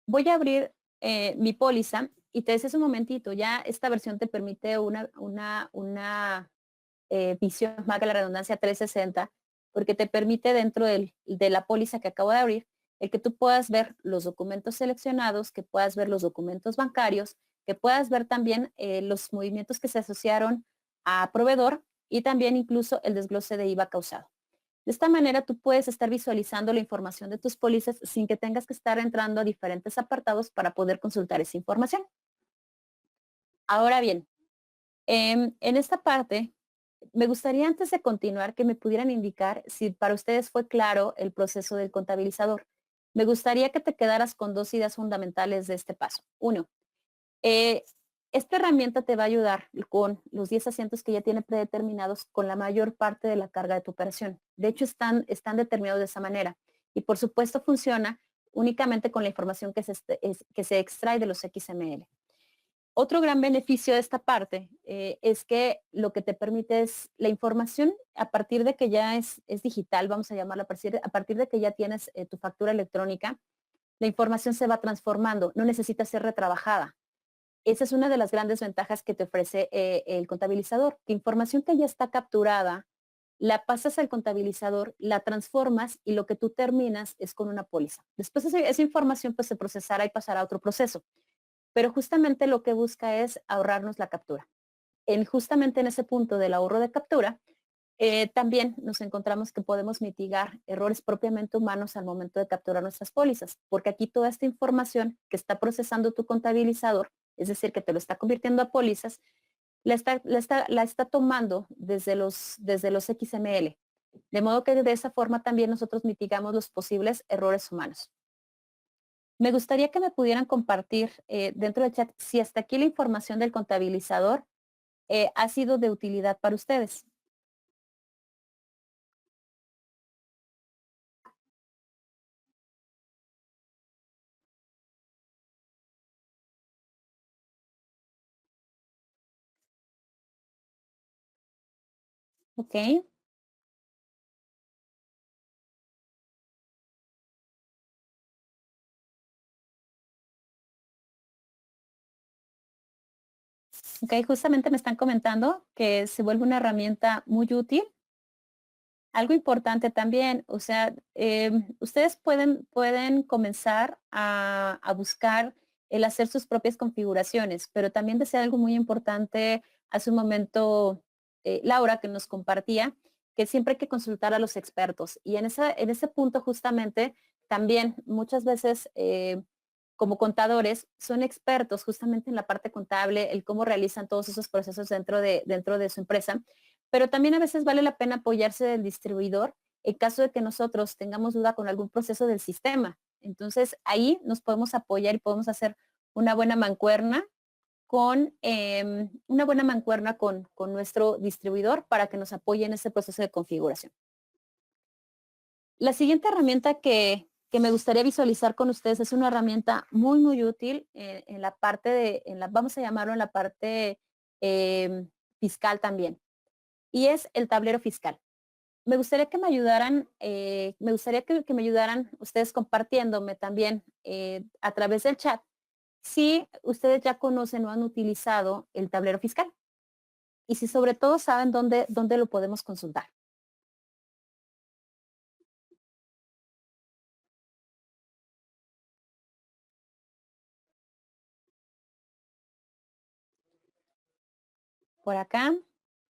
Voy a abrir mi póliza y te decía hace un momentito, ya esta versión te permite una visión, más que la redundancia 360, porque te permite dentro de la póliza que acabo de abrir, el que tú puedas ver los documentos seleccionados, que puedas ver los documentos bancarios, que puedas ver también los movimientos que se asociaron a proveedor y también incluso el desglose de IVA causado. De esta manera tú puedes estar visualizando la información de tus pólizas sin que tengas que estar entrando a diferentes apartados para poder consultar esa información. Ahora bien, en esta parte, me gustaría antes de continuar que me pudieran indicar si para ustedes fue claro el proceso del contabilizador. Me gustaría que te quedaras con dos ideas fundamentales de este paso. Uno, eh, esta herramienta te va a ayudar con los 10 asientos que ya tiene predeterminados con la mayor parte de la carga de tu operación. De hecho, están determinados de esa manera. Y por supuesto funciona únicamente con la información que se extrae de los XML. Otro gran beneficio de esta parte es que lo que te permite es la información a partir de que ya es digital, vamos a llamarlo a partir de que ya tienes tu factura electrónica, la información se va transformando, no necesita ser retrabajada. Esa es una de las grandes ventajas que te ofrece el contabilizador, que información que ya está capturada, la pasas al contabilizador, la transformas y lo que tú terminas es con una póliza. Después esa información pues se procesará y pasará a otro proceso. Pero justamente lo que busca es ahorrarnos la captura. Justamente en ese punto del ahorro de captura, también nos encontramos que podemos mitigar errores propiamente humanos al momento de capturar nuestras pólizas, porque aquí toda esta información que está procesando tu contabilizador, es decir, que te lo está convirtiendo a pólizas, la está tomando desde los XML. De modo que de esa forma también nosotros mitigamos los posibles errores humanos. Me gustaría que me pudieran compartir dentro del chat si hasta aquí la información del contabilizador ha sido de utilidad para ustedes. Ok. Ok, justamente me están comentando que se vuelve una herramienta muy útil. Algo importante también, o sea, ustedes pueden comenzar a buscar el hacer sus propias configuraciones, pero también desea algo muy importante hace un momento, Laura, que nos compartía, que siempre hay que consultar a los expertos. Y en ese punto justamente también muchas veces como contadores son expertos justamente en la parte contable, el cómo realizan todos esos procesos dentro de su empresa, pero también a veces vale la pena apoyarse del distribuidor en caso de que nosotros tengamos duda con algún proceso del sistema. Entonces, ahí nos podemos apoyar y podemos hacer una buena mancuerna con nuestro distribuidor para que nos apoye en ese proceso de configuración. La siguiente herramienta que me gustaría visualizar con ustedes es una herramienta muy, muy útil en la parte vamos a llamarlo en la parte fiscal también, y es el tablero fiscal. Me gustaría que me ayudaran, que me ayudaran ustedes compartiéndome también a través del chat si ustedes ya conocen o han utilizado el tablero fiscal y si sobre todo saben dónde lo podemos consultar. Por acá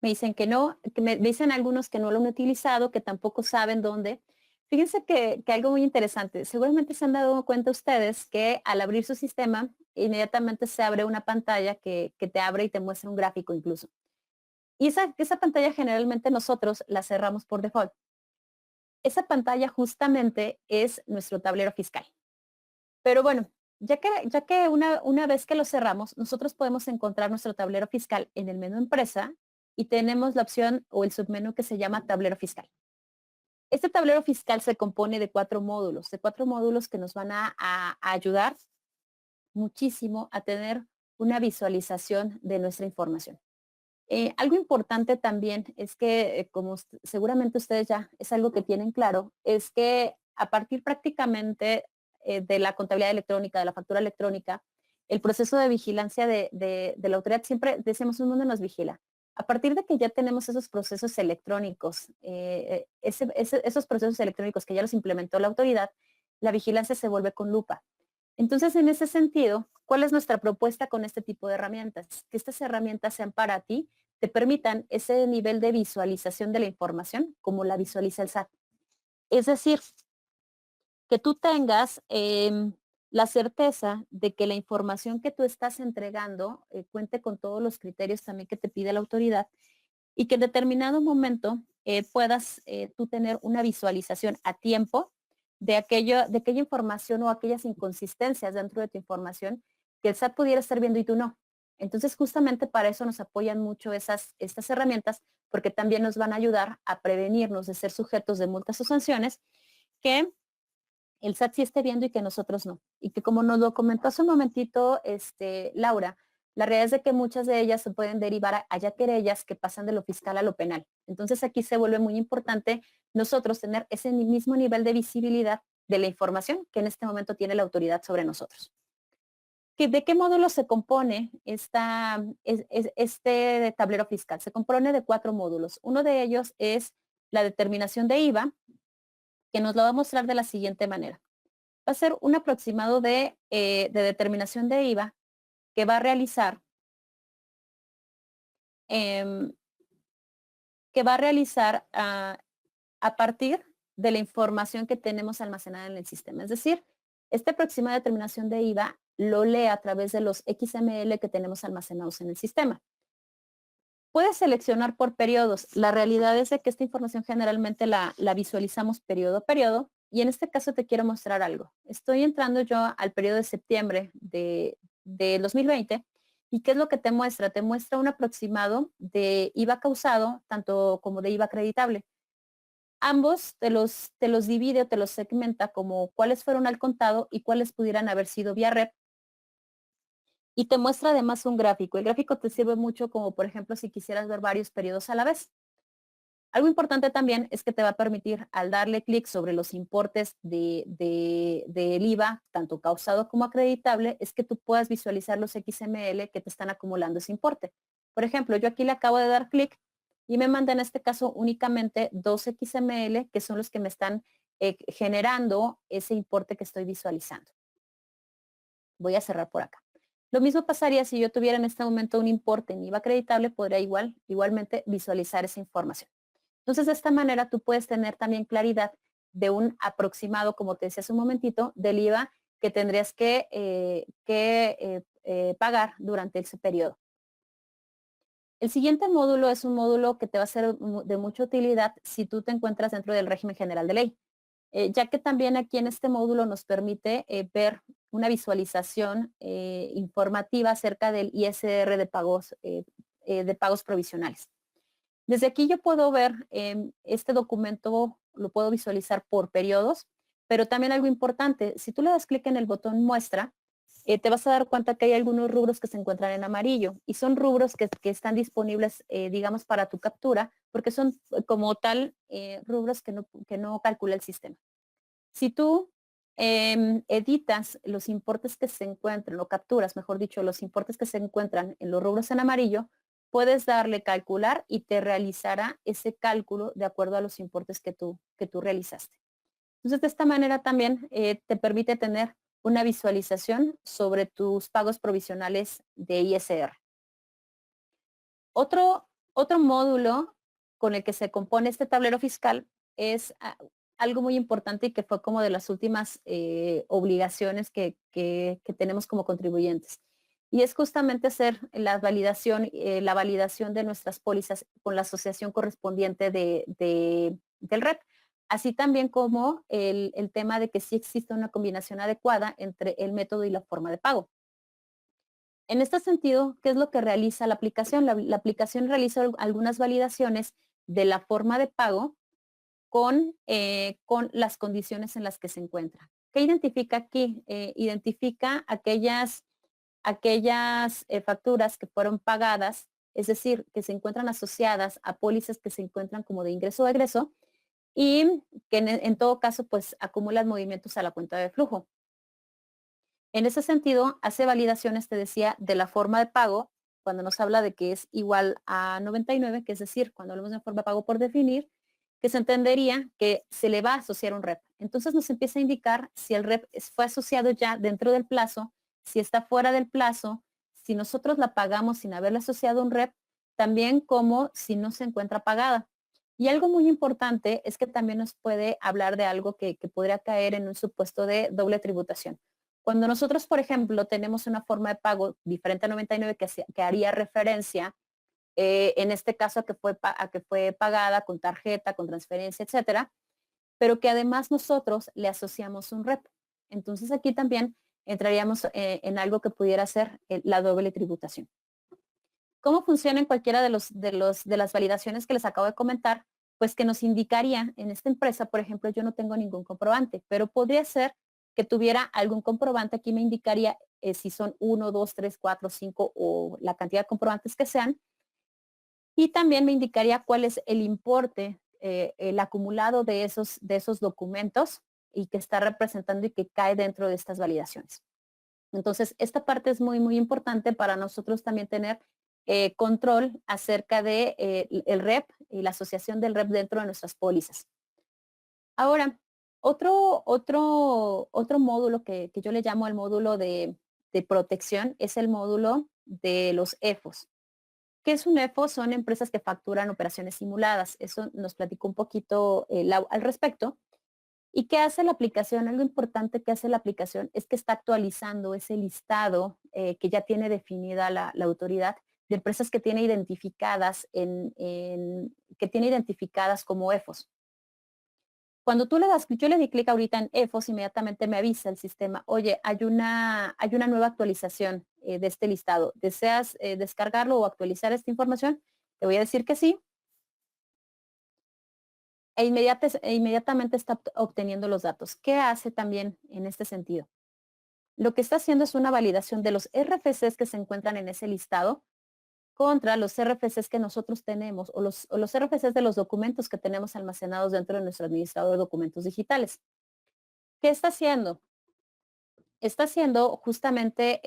me dicen que no, que me dicen algunos que no lo han utilizado, que tampoco saben dónde. Fíjense que algo muy interesante, seguramente se han dado cuenta ustedes que al abrir su sistema, inmediatamente se abre una pantalla que te abre y te muestra un gráfico incluso. Y esa pantalla generalmente nosotros la cerramos por default. Esa pantalla justamente es nuestro tablero fiscal. Pero bueno, ya que una vez que lo cerramos, nosotros podemos encontrar nuestro tablero fiscal en el menú empresa y tenemos la opción o el submenú que se llama tablero fiscal. Este tablero fiscal se compone de 4 módulos que nos van a ayudar muchísimo a tener una visualización de nuestra información. Algo importante también es que, como seguramente ustedes ya es algo que tienen claro, es que a partir prácticamente de la contabilidad electrónica, de la factura electrónica, el proceso de vigilancia de la autoridad, siempre decimos un mundo nos vigila. A partir de que ya tenemos esos procesos electrónicos, esos procesos electrónicos que ya los implementó la autoridad, la vigilancia se vuelve con lupa. Entonces, en ese sentido, ¿cuál es nuestra propuesta con este tipo de herramientas? Que estas herramientas sean para ti, te permitan ese nivel de visualización de la información como la visualiza el SAT. Es decir, que tú tengas la certeza de que la información que tú estás entregando cuente con todos los criterios también que te pide la autoridad y que en determinado momento puedas tú tener una visualización a tiempo de aquella información o aquellas inconsistencias dentro de tu información que el SAT pudiera estar viendo y tú no. Entonces, justamente para eso nos apoyan mucho estas herramientas, porque también nos van a ayudar a prevenirnos de ser sujetos de multas o sanciones que el SAT sí esté viendo y que nosotros no. Y que como nos lo comentó hace un momentito Laura, la realidad es de que muchas de ellas se pueden derivar a ya querellas que pasan de lo fiscal a lo penal. Entonces aquí se vuelve muy importante nosotros tener ese mismo nivel de visibilidad de la información que en este momento tiene la autoridad sobre nosotros. ¿De qué módulo se compone este tablero fiscal? Se compone de 4 módulos. Uno de ellos es la determinación de IVA, que nos lo va a mostrar de la siguiente manera. Va a ser un aproximado de determinación de IVA que va a realizar a partir de la información que tenemos almacenada en el sistema. Es decir, este aproximado de determinación de IVA lo lee a través de los XML que tenemos almacenados en el sistema. Puedes seleccionar por periodos. La realidad es de que esta información generalmente la visualizamos periodo a periodo y en este caso te quiero mostrar algo. Estoy entrando yo al periodo de septiembre de 2020 y ¿qué es lo que te muestra? Te muestra un aproximado de IVA causado, tanto como de IVA acreditable. Ambos te los divide o te los segmenta como cuáles fueron al contado y cuáles pudieran haber sido vía REP. Y te muestra además un gráfico. El gráfico te sirve mucho como, por ejemplo, si quisieras ver varios periodos a la vez. Algo importante también es que te va a permitir, al darle clic sobre los importes del IVA, tanto causado como acreditable, es que tú puedas visualizar los XML que te están acumulando ese importe. Por ejemplo, yo aquí le acabo de dar clic y me manda en este caso únicamente 2 XML, que son los que me están generando ese importe que estoy visualizando. Voy a cerrar por acá. Lo mismo pasaría si yo tuviera en este momento un importe en IVA acreditable, podría igualmente visualizar esa información. Entonces, de esta manera tú puedes tener también claridad de un aproximado, como te decía hace un momentito, del IVA que tendrías que pagar durante ese periodo. El siguiente módulo es un módulo que te va a ser de mucha utilidad si tú te encuentras dentro del régimen general de ley, ya que también aquí en este módulo nos permite ver una visualización informativa acerca del ISR de pagos provisionales. Desde aquí yo puedo ver este documento, lo puedo visualizar por periodos, pero también algo importante, si tú le das clic en el botón muestra, te vas a dar cuenta que hay algunos rubros que se encuentran en amarillo y son rubros que están disponibles, digamos, para tu captura, porque son como tal rubros que no calcula el sistema. Si tú editas los importes que se encuentran, o capturas, mejor dicho, los importes que se encuentran en los rubros en amarillo, puedes darle calcular y te realizará ese cálculo de acuerdo a los importes que tú realizaste. Entonces, de esta manera también te permite tener una visualización sobre tus pagos provisionales de ISR. Otro módulo con el que se compone este tablero fiscal es algo muy importante y que fue como de las últimas obligaciones que tenemos como contribuyentes. Y es justamente hacer la validación de nuestras pólizas con la asociación correspondiente del REP. Así también como el tema de que sí existe una combinación adecuada entre el método y la forma de pago. En este sentido, ¿qué es lo que realiza la aplicación? La aplicación realiza algunas validaciones de la forma de pago con las condiciones en las que se encuentra. ¿Qué identifica aquí? Identifica aquellas facturas que fueron pagadas, es decir, que se encuentran asociadas a pólizas que se encuentran como de ingreso o egreso y que en todo caso pues acumulan movimientos a la cuenta de flujo. En ese sentido, hace validaciones, te decía, de la forma de pago, cuando nos habla de que es igual a 99, que es decir, cuando hablamos de forma de pago por definir, que se entendería que se le va a asociar un REP. Entonces nos empieza a indicar si el REP fue asociado ya dentro del plazo, si está fuera del plazo, si nosotros la pagamos sin haberle asociado un REP, también como si no se encuentra pagada. Y algo muy importante es que también nos puede hablar de algo que podría caer en un supuesto de doble tributación. Cuando nosotros, por ejemplo, tenemos una forma de pago diferente a 99 que haría referencia, en este caso a que fue pagada con tarjeta, con transferencia, etcétera, pero que además nosotros le asociamos un REP. Entonces aquí también entraríamos en algo que pudiera ser la doble tributación. ¿Cómo funciona en cualquiera de las validaciones que les acabo de comentar? Pues que nos indicaría en esta empresa, por ejemplo, yo no tengo ningún comprobante, pero podría ser que tuviera algún comprobante. Aquí me indicaría si son 1, 2, 3, 4, 5 o la cantidad de comprobantes que sean. Y también me indicaría cuál es el importe, el acumulado de esos documentos y que está representando y que cae dentro de estas validaciones. Entonces, esta parte es muy, muy importante para nosotros también tener control acerca de el REP y la asociación del REP dentro de nuestras pólizas. Ahora, otro módulo que yo le llamo el módulo de protección es el módulo de los EFOS. ¿Qué es un EFO? Son empresas que facturan operaciones simuladas. Eso nos platicó un poquito al respecto. ¿Y qué hace la aplicación? Algo importante que hace la aplicación es que está actualizando ese listado que ya tiene definida la autoridad de empresas que tiene identificadas como EFOS. Cuando tú le das, yo le di clic ahorita en EFOS, inmediatamente me avisa el sistema, oye, hay una nueva actualización de este listado. ¿Deseas descargarlo o actualizar esta información? Te voy a decir que sí. Inmediatamente está obteniendo los datos. ¿Qué hace también en este sentido? Lo que está haciendo es una validación de los RFCs que se encuentran en ese listado contra los RFCs que nosotros tenemos o los RFCs de los documentos que tenemos almacenados dentro de nuestro administrador de documentos digitales. ¿Qué está haciendo? Está haciendo justamente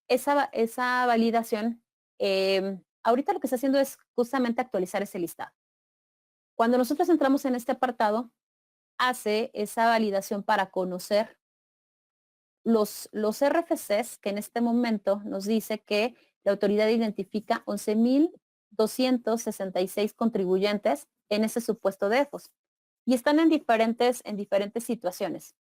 esa validación. Ahorita lo que está haciendo es justamente actualizar ese listado. Cuando nosotros entramos en este apartado, hace esa validación para conocer los RFCs que en este momento nos dice que la autoridad identifica 11,266 contribuyentes en ese supuesto de EFOS y están en diferentes situaciones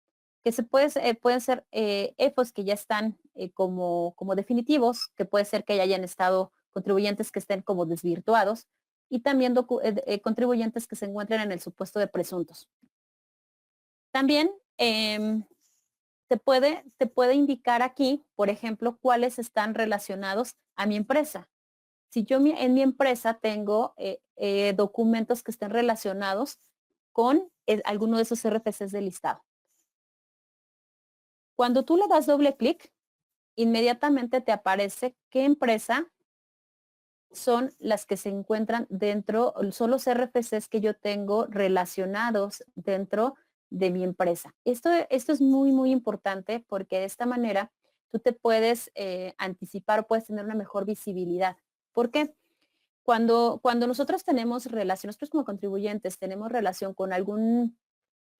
que pueden ser EFOS que ya están como definitivos, que puede ser que ya hayan estado contribuyentes que estén como desvirtuados y también contribuyentes que se encuentren en el supuesto de presuntos. También te puede indicar aquí, por ejemplo, cuáles están relacionados a mi empresa. Si yo en mi empresa tengo documentos que estén relacionados con alguno de esos RFCs del listado. Cuando tú le das doble clic, inmediatamente te aparece qué empresa son las que se encuentran dentro, son los RFCs que yo tengo relacionados dentro de mi empresa. Esto es muy, muy importante porque de esta manera tú te puedes anticipar o puedes tener una mejor visibilidad. ¿Por qué? Cuando nosotros tenemos relación, nosotros como contribuyentes tenemos relación con algún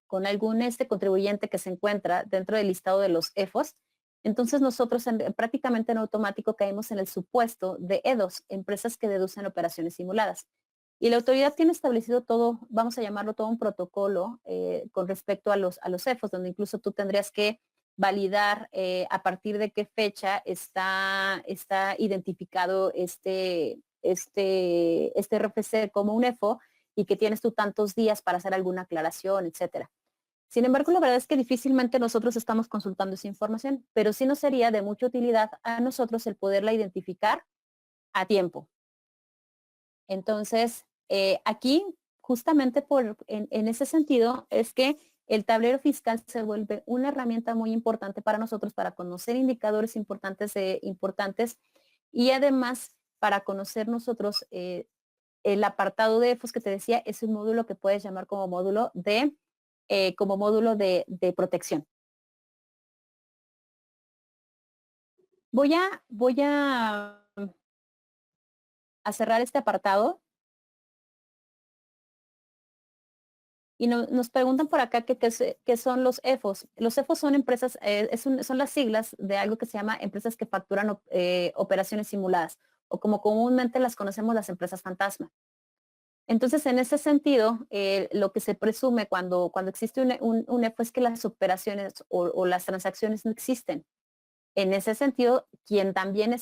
contribuyente que se encuentra dentro del listado de los EFOS, entonces nosotros prácticamente en automático caemos en el supuesto de EDOS, empresas que deducen operaciones simuladas. Y la autoridad tiene establecido todo, vamos a llamarlo todo un protocolo con respecto a los EFOS, donde incluso tú tendrías que validar a partir de qué fecha está identificado este RFC como un EFO y que tienes tú tantos días para hacer alguna aclaración, etcétera. Sin embargo, la verdad es que difícilmente nosotros estamos consultando esa información, pero sí nos sería de mucha utilidad a nosotros el poderla identificar a tiempo. Entonces, aquí, justamente en ese sentido, es que el tablero fiscal se vuelve una herramienta muy importante para nosotros para conocer indicadores importantes y además para conocer nosotros el apartado de EFOS que te decía es un módulo que puedes llamar como módulo de protección. Voy a cerrar este apartado y nos preguntan por acá qué son los EFOS. Los EFOS son empresas, son las siglas de algo que se llama empresas que facturan operaciones simuladas o como comúnmente las conocemos las empresas fantasma. Entonces, en ese sentido, lo que se presume cuando existe un EFO es que las operaciones o las transacciones no existen. En ese sentido, quien también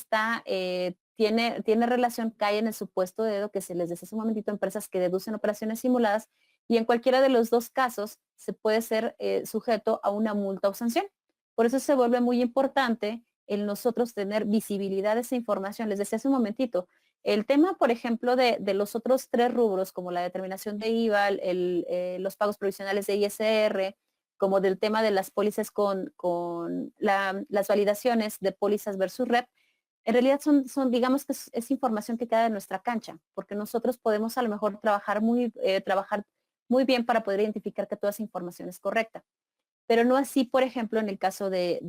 tiene relación cae en el supuesto de dedo que se les decía hace un momentito, empresas que deducen operaciones simuladas y en cualquiera de los dos casos se puede ser sujeto a una multa o sanción. Por eso se vuelve muy importante el nosotros tener visibilidad de esa información. Les decía hace un momentito, el tema, por ejemplo, de los otros tres rubros, como la determinación de IVA, los pagos provisionales de ISR, como del tema de las pólizas con las validaciones de pólizas versus REP, en realidad digamos que es información que queda de nuestra cancha, porque nosotros podemos a lo mejor trabajar muy bien para poder identificar que toda esa información es correcta. Pero no así, por ejemplo, en el caso de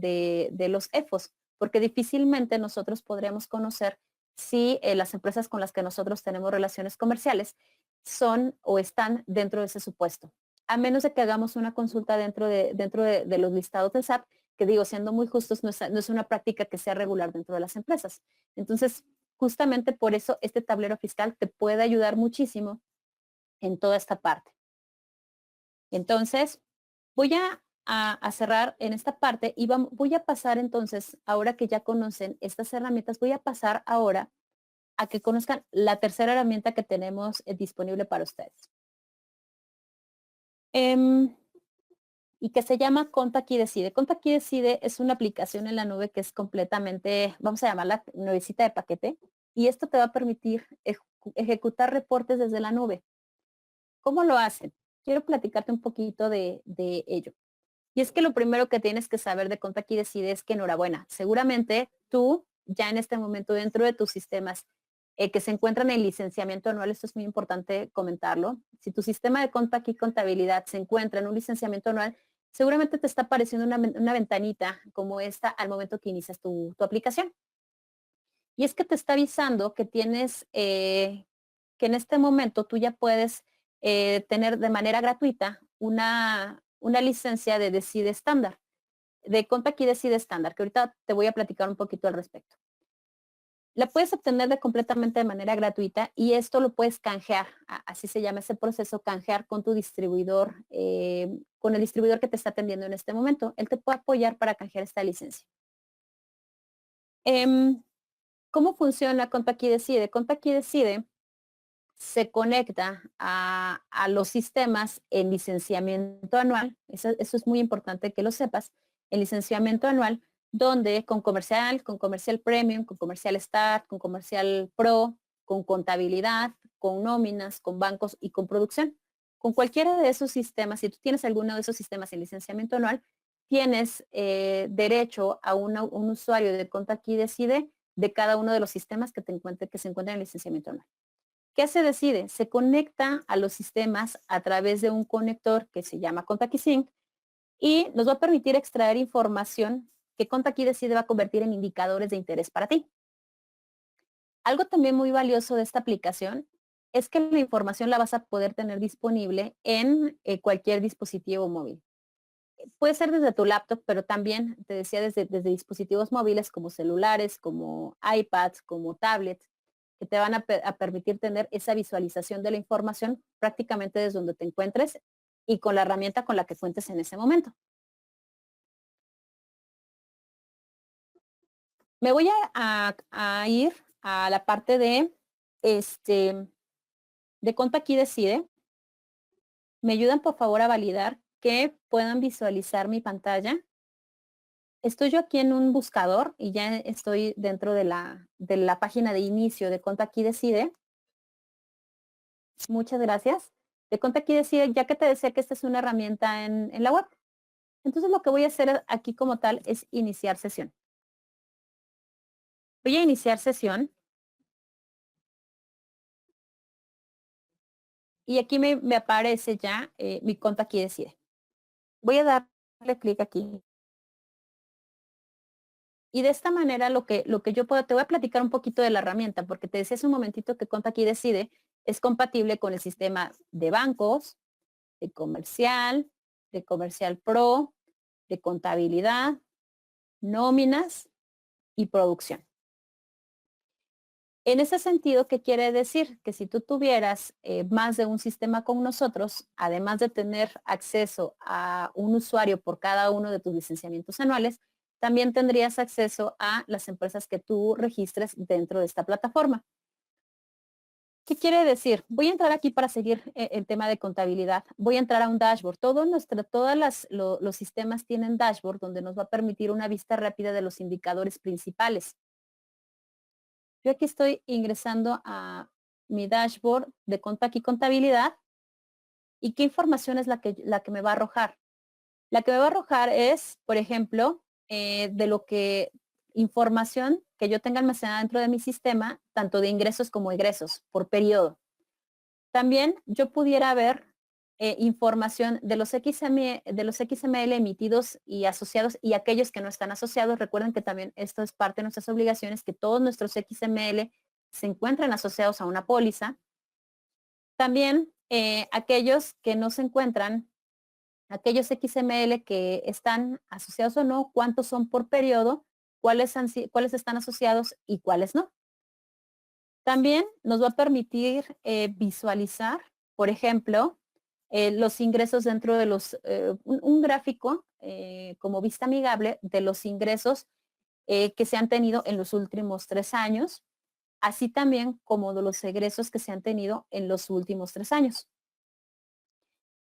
los EFOS, porque difícilmente nosotros podríamos conocer si las empresas con las que nosotros tenemos relaciones comerciales son o están dentro de ese supuesto. A menos de que hagamos una consulta dentro de los listados del SAT, que digo, siendo muy justos, no es una práctica que sea regular dentro de las empresas. Entonces, justamente por eso este tablero fiscal te puede ayudar muchísimo en toda esta parte. Entonces, voy a cerrar en esta parte y voy a pasar entonces, ahora que ya conocen estas herramientas, voy a pasar ahora a que conozcan la tercera herramienta que tenemos disponible para ustedes. Y que se llama Conta Aquí Decide. Conta Aquí Decide es una aplicación en la nube que es completamente, vamos a llamarla nuevecita de paquete, y esto te va a permitir ejecutar reportes desde la nube. ¿Cómo lo hacen? Quiero platicarte un poquito de ello. Y es que lo primero que tienes que saber de Conta Aquí Decide es que enhorabuena. Seguramente tú ya en este momento dentro de tus sistemas que se encuentran en licenciamiento anual, esto es muy importante comentarlo. Si tu sistema de Conta Aquí Contabilidad se encuentra en un licenciamiento anual, seguramente te está apareciendo una ventanita como esta al momento que inicias tu aplicación. Y es que te está avisando que tienes, que en este momento tú ya puedes tener de manera gratuita una licencia de Decide estándar, de Conta Aquí Decide estándar, que ahorita te voy a platicar un poquito al respecto. La puedes obtener completamente de manera gratuita y esto lo puedes canjear, así se llama ese proceso, canjear con tu distribuidor, con el distribuidor que te está atendiendo en este momento. Él te puede apoyar para canjear esta licencia. ¿Cómo funciona Conta Aquí Decide? Conta Aquí Decide se conecta a los sistemas en licenciamiento anual, eso es muy importante que lo sepas, el licenciamiento anual, donde con comercial premium, con comercial start, con comercial pro, con contabilidad, con nóminas, con bancos y con producción. Con cualquiera de esos sistemas, si tú tienes alguno de esos sistemas en licenciamiento anual, tienes derecho a un usuario de Conta Aquí Decide de cada uno de los sistemas que se encuentran en licenciamiento anual. ¿Qué se decide? Se conecta a los sistemas a través de un conector que se llama ContaKeySync y nos va a permitir extraer información que ContaKey Decide va a convertir en indicadores de interés para ti. Algo también muy valioso de esta aplicación es que la información la vas a poder tener disponible en cualquier dispositivo móvil. Puede ser desde tu laptop, pero también, te decía, desde dispositivos móviles como celulares, como iPads, como tablets, que te van a permitir tener esa visualización de la información prácticamente desde donde te encuentres y con la herramienta con la que cuentes en ese momento. Me voy a ir a la parte de Conta Aquí Decide. ¿Me ayudan por favor a validar que puedan visualizar mi pantalla? Estoy yo aquí en un buscador y ya estoy dentro de la página de inicio de Conta Aquí Decide. Muchas gracias. De Conta Aquí Decide, ya que te decía que esta es una herramienta en la web. Entonces lo que voy a hacer aquí como tal es iniciar sesión. Voy a iniciar sesión. Y aquí me aparece ya mi Conta Aquí Decide. Voy a darle clic aquí. Y de esta manera lo que yo puedo, te voy a platicar un poquito de la herramienta, porque te decía hace un momentito que Conta Aquí Decide es compatible con el sistema de bancos, de comercial pro, de contabilidad, nóminas y producción. En ese sentido, ¿qué quiere decir? Que si tú tuvieras más de un sistema con nosotros, además de tener acceso a un usuario por cada uno de tus licenciamientos anuales, también tendrías acceso a las empresas que tú registres dentro de esta plataforma. ¿Qué quiere decir? Voy a entrar aquí para seguir el tema de contabilidad. Voy a entrar a un dashboard. Todos los sistemas tienen dashboard donde nos va a permitir una vista rápida de los indicadores principales. Yo aquí estoy ingresando a mi dashboard de Conta Aquí Contabilidad. ¿Y qué información es la que me va a arrojar? La que me va a arrojar es, por ejemplo, información que yo tenga almacenada dentro de mi sistema, tanto de ingresos como egresos, por periodo. También yo pudiera ver información de los XML emitidos y asociados y aquellos que no están asociados. Recuerden que también esto es parte de nuestras obligaciones, que todos nuestros XML se encuentran asociados a una póliza. También aquellos que no se encuentran, aquellos XML que están asociados o no, cuántos son por periodo, cuáles están asociados y cuáles no. También nos va a permitir visualizar, por ejemplo, los ingresos dentro de un gráfico como vista amigable de los ingresos que se han tenido en los últimos 3 años, así también como de los egresos que se han tenido en los últimos 3 años.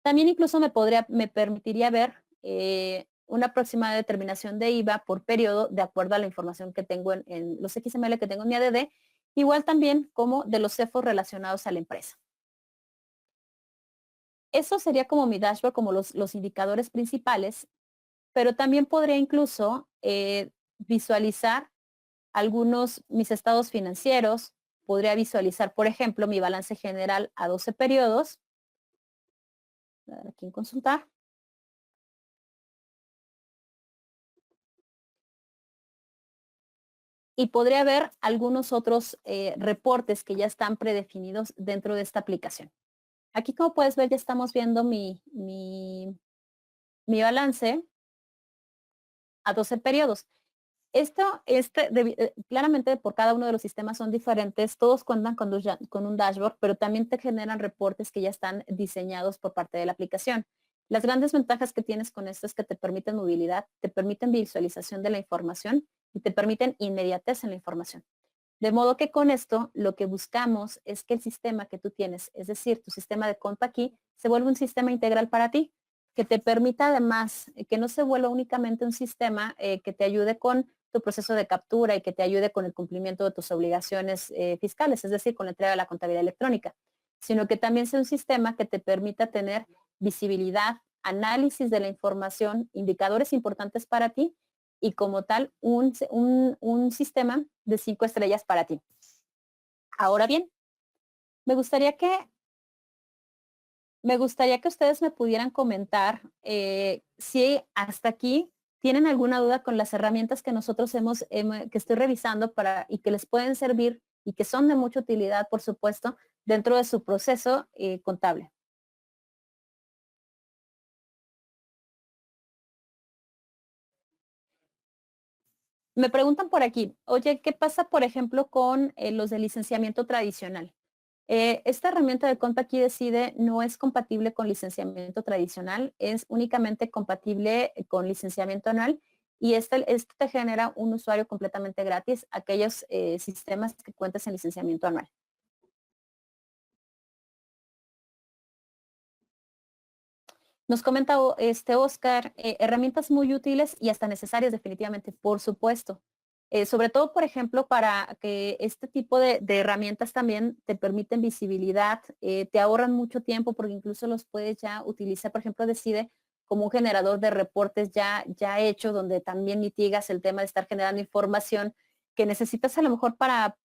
También incluso me permitiría ver una aproximada determinación de IVA por periodo de acuerdo a la información que tengo en los XML que tengo en mi ADD, igual también como de los CEFOs relacionados a la empresa. Eso sería como mi dashboard, como los indicadores principales, pero también podría incluso visualizar mis estados financieros, podría visualizar, por ejemplo, mi balance general a 12 periodos. Aquí en consultar. Y podría ver algunos otros reportes que ya están predefinidos dentro de esta aplicación. Aquí, como puedes ver, ya estamos viendo mi balance a 12 periodos. Claramente por cada uno de los sistemas son diferentes, todos cuentan con un dashboard, pero también te generan reportes que ya están diseñados por parte de la aplicación. Las grandes ventajas que tienes con esto es que te permiten movilidad, te permiten visualización de la información y te permiten inmediatez en la información. De modo que con esto lo que buscamos es que el sistema que tú tienes, es decir, tu sistema de Conto Aquí, se vuelva un sistema integral para ti, que te permita además que no se vuelva únicamente un sistema que te ayude con tu proceso de captura y que te ayude con el cumplimiento de tus obligaciones fiscales, es decir, con la entrega de la contabilidad electrónica, sino que también sea un sistema que te permita tener visibilidad, análisis de la información, indicadores importantes para ti y como tal un sistema de 5 estrellas para ti. Ahora bien, me gustaría que ustedes me pudieran comentar si hasta aquí tienen alguna duda con las herramientas que nosotros que estoy revisando y que les pueden servir y que son de mucha utilidad, por supuesto, dentro de su proceso contable. Me preguntan por aquí, oye, ¿qué pasa, por ejemplo, con los de licenciamiento tradicional? Esta herramienta de Conta Aquí Decide no es compatible con licenciamiento tradicional, es únicamente compatible con licenciamiento anual y esto te genera un usuario completamente gratis a aquellos sistemas que cuentes en licenciamiento anual. Nos comenta Oscar, herramientas muy útiles y hasta necesarias definitivamente, por supuesto. Sobre todo, por ejemplo, para que este tipo de herramientas también te permiten visibilidad, te ahorran mucho tiempo porque incluso los puedes ya utilizar, por ejemplo, Decide como un generador de reportes ya hecho, donde también mitigas el tema de estar generando información que necesitas a lo mejor para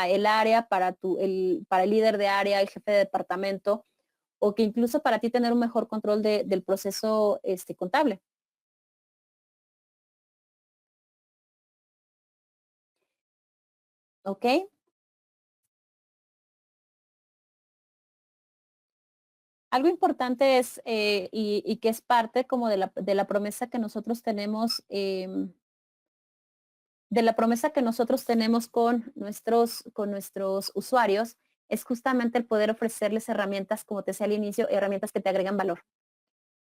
el área, para el líder de área, el jefe de departamento, o que incluso para ti tener un mejor control del proceso contable. ¿Ok? Algo importante es, y que es parte como de la promesa que nosotros tenemos, con nuestros usuarios, es justamente el poder ofrecerles herramientas, como te decía al inicio, herramientas que te agregan valor.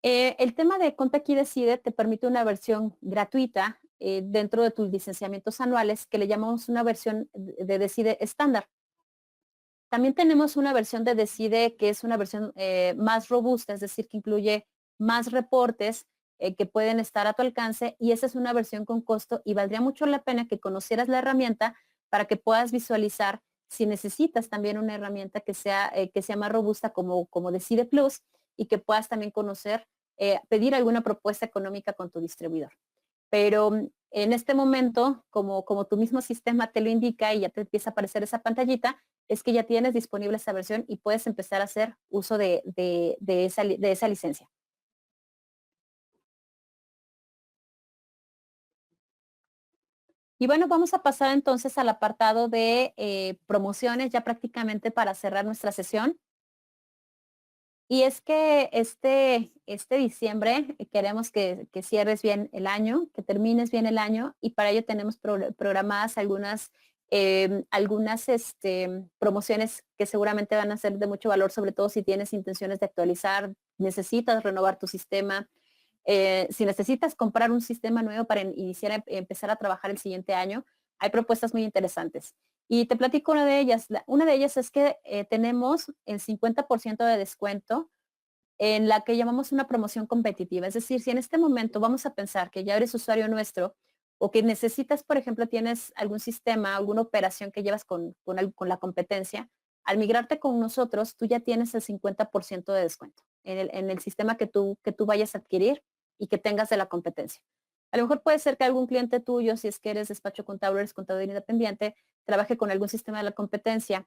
El tema de Conta Aquí Decide te permite una versión gratuita dentro de tus licenciamientos anuales que le llamamos una versión de Decide estándar. También tenemos una versión de Decide que es una versión más robusta, es decir, que incluye más reportes que pueden estar a tu alcance y esa es una versión con costo y valdría mucho la pena que conocieras la herramienta para que puedas visualizar si necesitas también una herramienta que sea más robusta como Decide Plus y que puedas también conocer, pedir alguna propuesta económica con tu distribuidor. Pero en este momento, como tu mismo sistema te lo indica y ya te empieza a aparecer esa pantallita, es que ya tienes disponible esa versión y puedes empezar a hacer uso de esa licencia. Y bueno, vamos a pasar entonces al apartado de promociones ya prácticamente para cerrar nuestra sesión. Y es que este diciembre queremos que cierres bien el año, que termines bien el año y para ello tenemos programadas algunas promociones que seguramente van a ser de mucho valor, sobre todo si tienes intenciones de actualizar, necesitas renovar tu sistema, si necesitas comprar un sistema nuevo para empezar a trabajar el siguiente año, hay propuestas muy interesantes. Y te platico una de ellas. Una de ellas es que tenemos el 50% de descuento en la que llamamos una promoción competitiva. Es decir, si en este momento vamos a pensar que ya eres usuario nuestro o que necesitas, por ejemplo, tienes algún sistema, alguna operación que llevas con la competencia, al migrarte con nosotros, tú ya tienes el 50% de descuento en el sistema que tú vayas a adquirir y que tengas de la competencia. A lo mejor puede ser que algún cliente tuyo, si es que eres despacho contable, eres contador independiente, trabaje con algún sistema de la competencia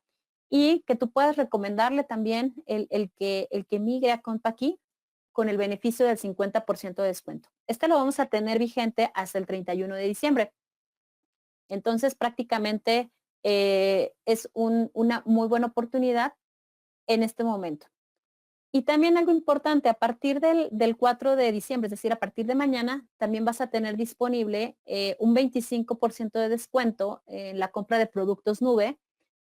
y que tú puedas recomendarle también el que migre a Conta Aquí con el beneficio del 50% de descuento. Este lo vamos a tener vigente hasta el 31 de diciembre. Entonces, prácticamente es una muy buena oportunidad en este momento. Y también algo importante, a partir del 4 de diciembre, es decir, a partir de mañana, también vas a tener disponible un 25% de descuento en la compra de productos nube,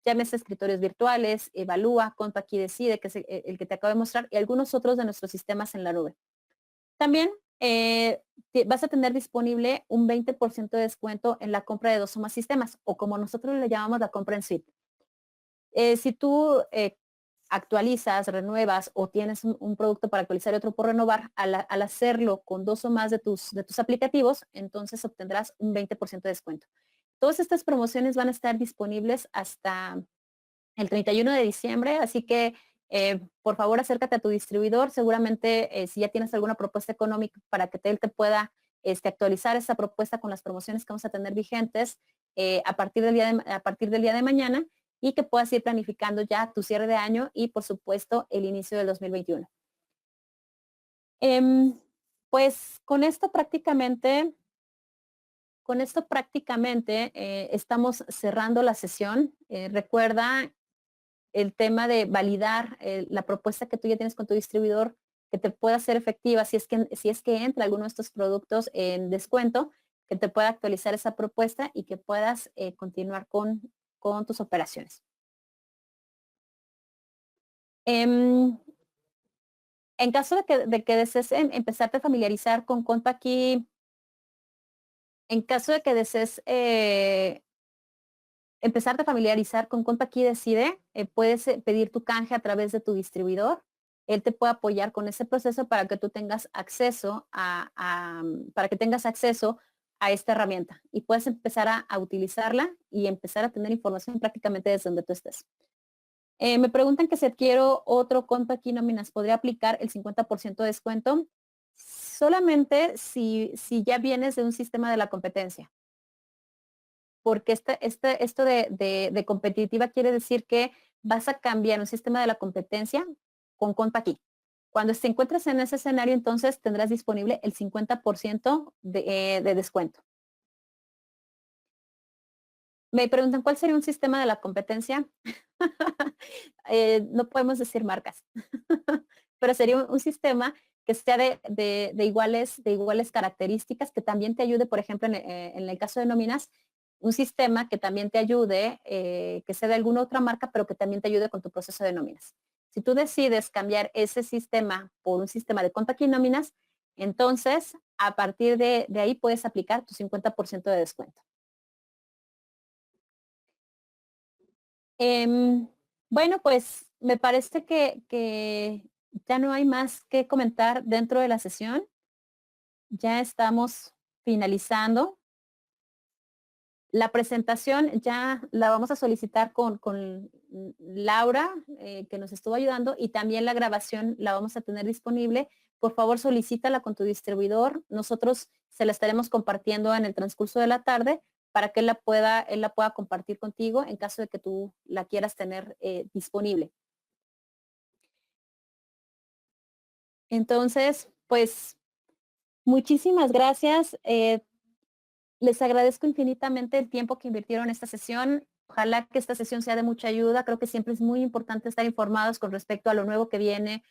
llámese escritorios virtuales, Evalúa, Conta Aquí Decide, que es el que te acabo de mostrar, y algunos otros de nuestros sistemas en la nube. También vas a tener disponible un 20% de descuento en la compra de 2 o más sistemas, o como nosotros le llamamos la compra en suite. Si tú actualizas, renuevas o tienes un producto para actualizar y otro por renovar, al hacerlo con 2 o más de tus aplicativos, entonces obtendrás un 20% de descuento. Todas estas promociones van a estar disponibles hasta el 31 de diciembre, así que por favor acércate a tu distribuidor. Seguramente si ya tienes alguna propuesta económica para que él te pueda actualizar esa propuesta con las promociones que vamos a tener vigentes a partir del día de mañana, y que puedas ir planificando ya tu cierre de año y por supuesto el inicio del 2021. Pues con esto prácticamente estamos cerrando la sesión. Recuerda el tema de validar la propuesta que tú ya tienes con tu distribuidor, que te pueda ser efectiva si es que entra alguno de estos productos en descuento, que te pueda actualizar esa propuesta y que puedas continuar con tus operaciones. En caso de que desees empezarte a familiarizar con ContAcuity, en caso de que desees empezarte a familiarizar con ContAcuity Decide, puedes pedir tu canje a través de tu distribuidor. Él te puede apoyar con ese proceso para que tú tengas acceso para que tengas acceso a esta herramienta y puedas empezar a utilizarla y empezar a tener información prácticamente desde donde tú estés. Me preguntan que si adquiero otro ContAcuity Nóminas, ¿podría aplicar el 50% de descuento? Solamente si ya vienes de un sistema de la competencia. Porque esto de competitiva quiere decir que vas a cambiar un sistema de la competencia con ContAcuity. Cuando te encuentres en ese escenario, entonces tendrás disponible el 50% de descuento. Me preguntan, ¿cuál sería un sistema de la competencia? No podemos decir marcas, pero sería un sistema que sea de iguales características, que también te ayude, por ejemplo, en el caso de nóminas, un sistema que también te ayude, que sea de alguna otra marca, pero que también te ayude con tu proceso de nóminas. Si tú decides cambiar ese sistema por un sistema de ContAcuity Nóminas, entonces a partir de ahí puedes aplicar tu 50% de descuento. Bueno, pues me parece que ya no hay más que comentar dentro de la sesión. Ya estamos finalizando. La presentación ya la vamos a solicitar con Laura, que nos estuvo ayudando, y también la grabación la vamos a tener disponible. Por favor, solicítala con tu distribuidor. Nosotros se la estaremos compartiendo en el transcurso de la tarde para que él la pueda compartir contigo en caso de que tú la quieras tener disponible. Entonces, pues, muchísimas gracias. Les agradezco infinitamente el tiempo que invirtieron en esta sesión. Ojalá que esta sesión sea de mucha ayuda. Creo que siempre es muy importante estar informados con respecto a lo nuevo que viene.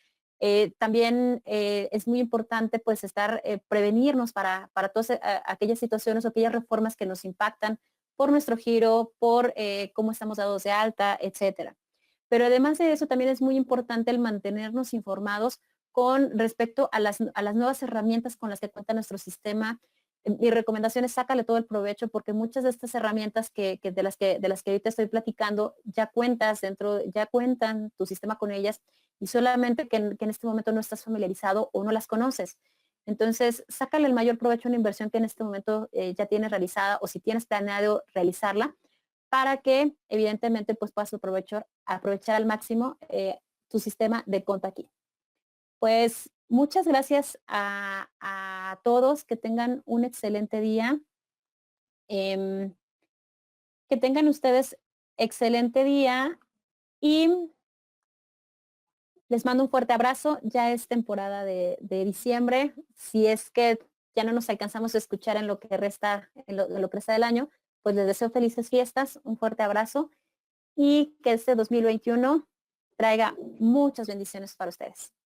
También es muy importante pues prevenirnos para todas aquellas situaciones o aquellas reformas que nos impactan por nuestro giro, por cómo estamos dados de alta, etcétera. Pero además de eso, también es muy importante el mantenernos informados con respecto a las nuevas herramientas con las que cuenta nuestro sistema. Mi recomendación es sácale todo el provecho, porque muchas de estas herramientas de las que ahorita estoy platicando ya cuentan tu sistema con ellas, y solamente que en este momento no estás familiarizado o no las conoces. Entonces, sácale el mayor provecho a una inversión que en este momento ya tienes realizada, o si tienes planeado realizarla, para que evidentemente pues puedas aprovechar al máximo tu sistema de ContAcuity. Pues muchas gracias a todos, que tengan un excelente día. Que tengan ustedes excelente día y les mando un fuerte abrazo. Ya es temporada de diciembre. Si es que ya no nos alcanzamos a escuchar en lo que resta del año, pues les deseo felices fiestas, un fuerte abrazo, y que este 2021 traiga muchas bendiciones para ustedes.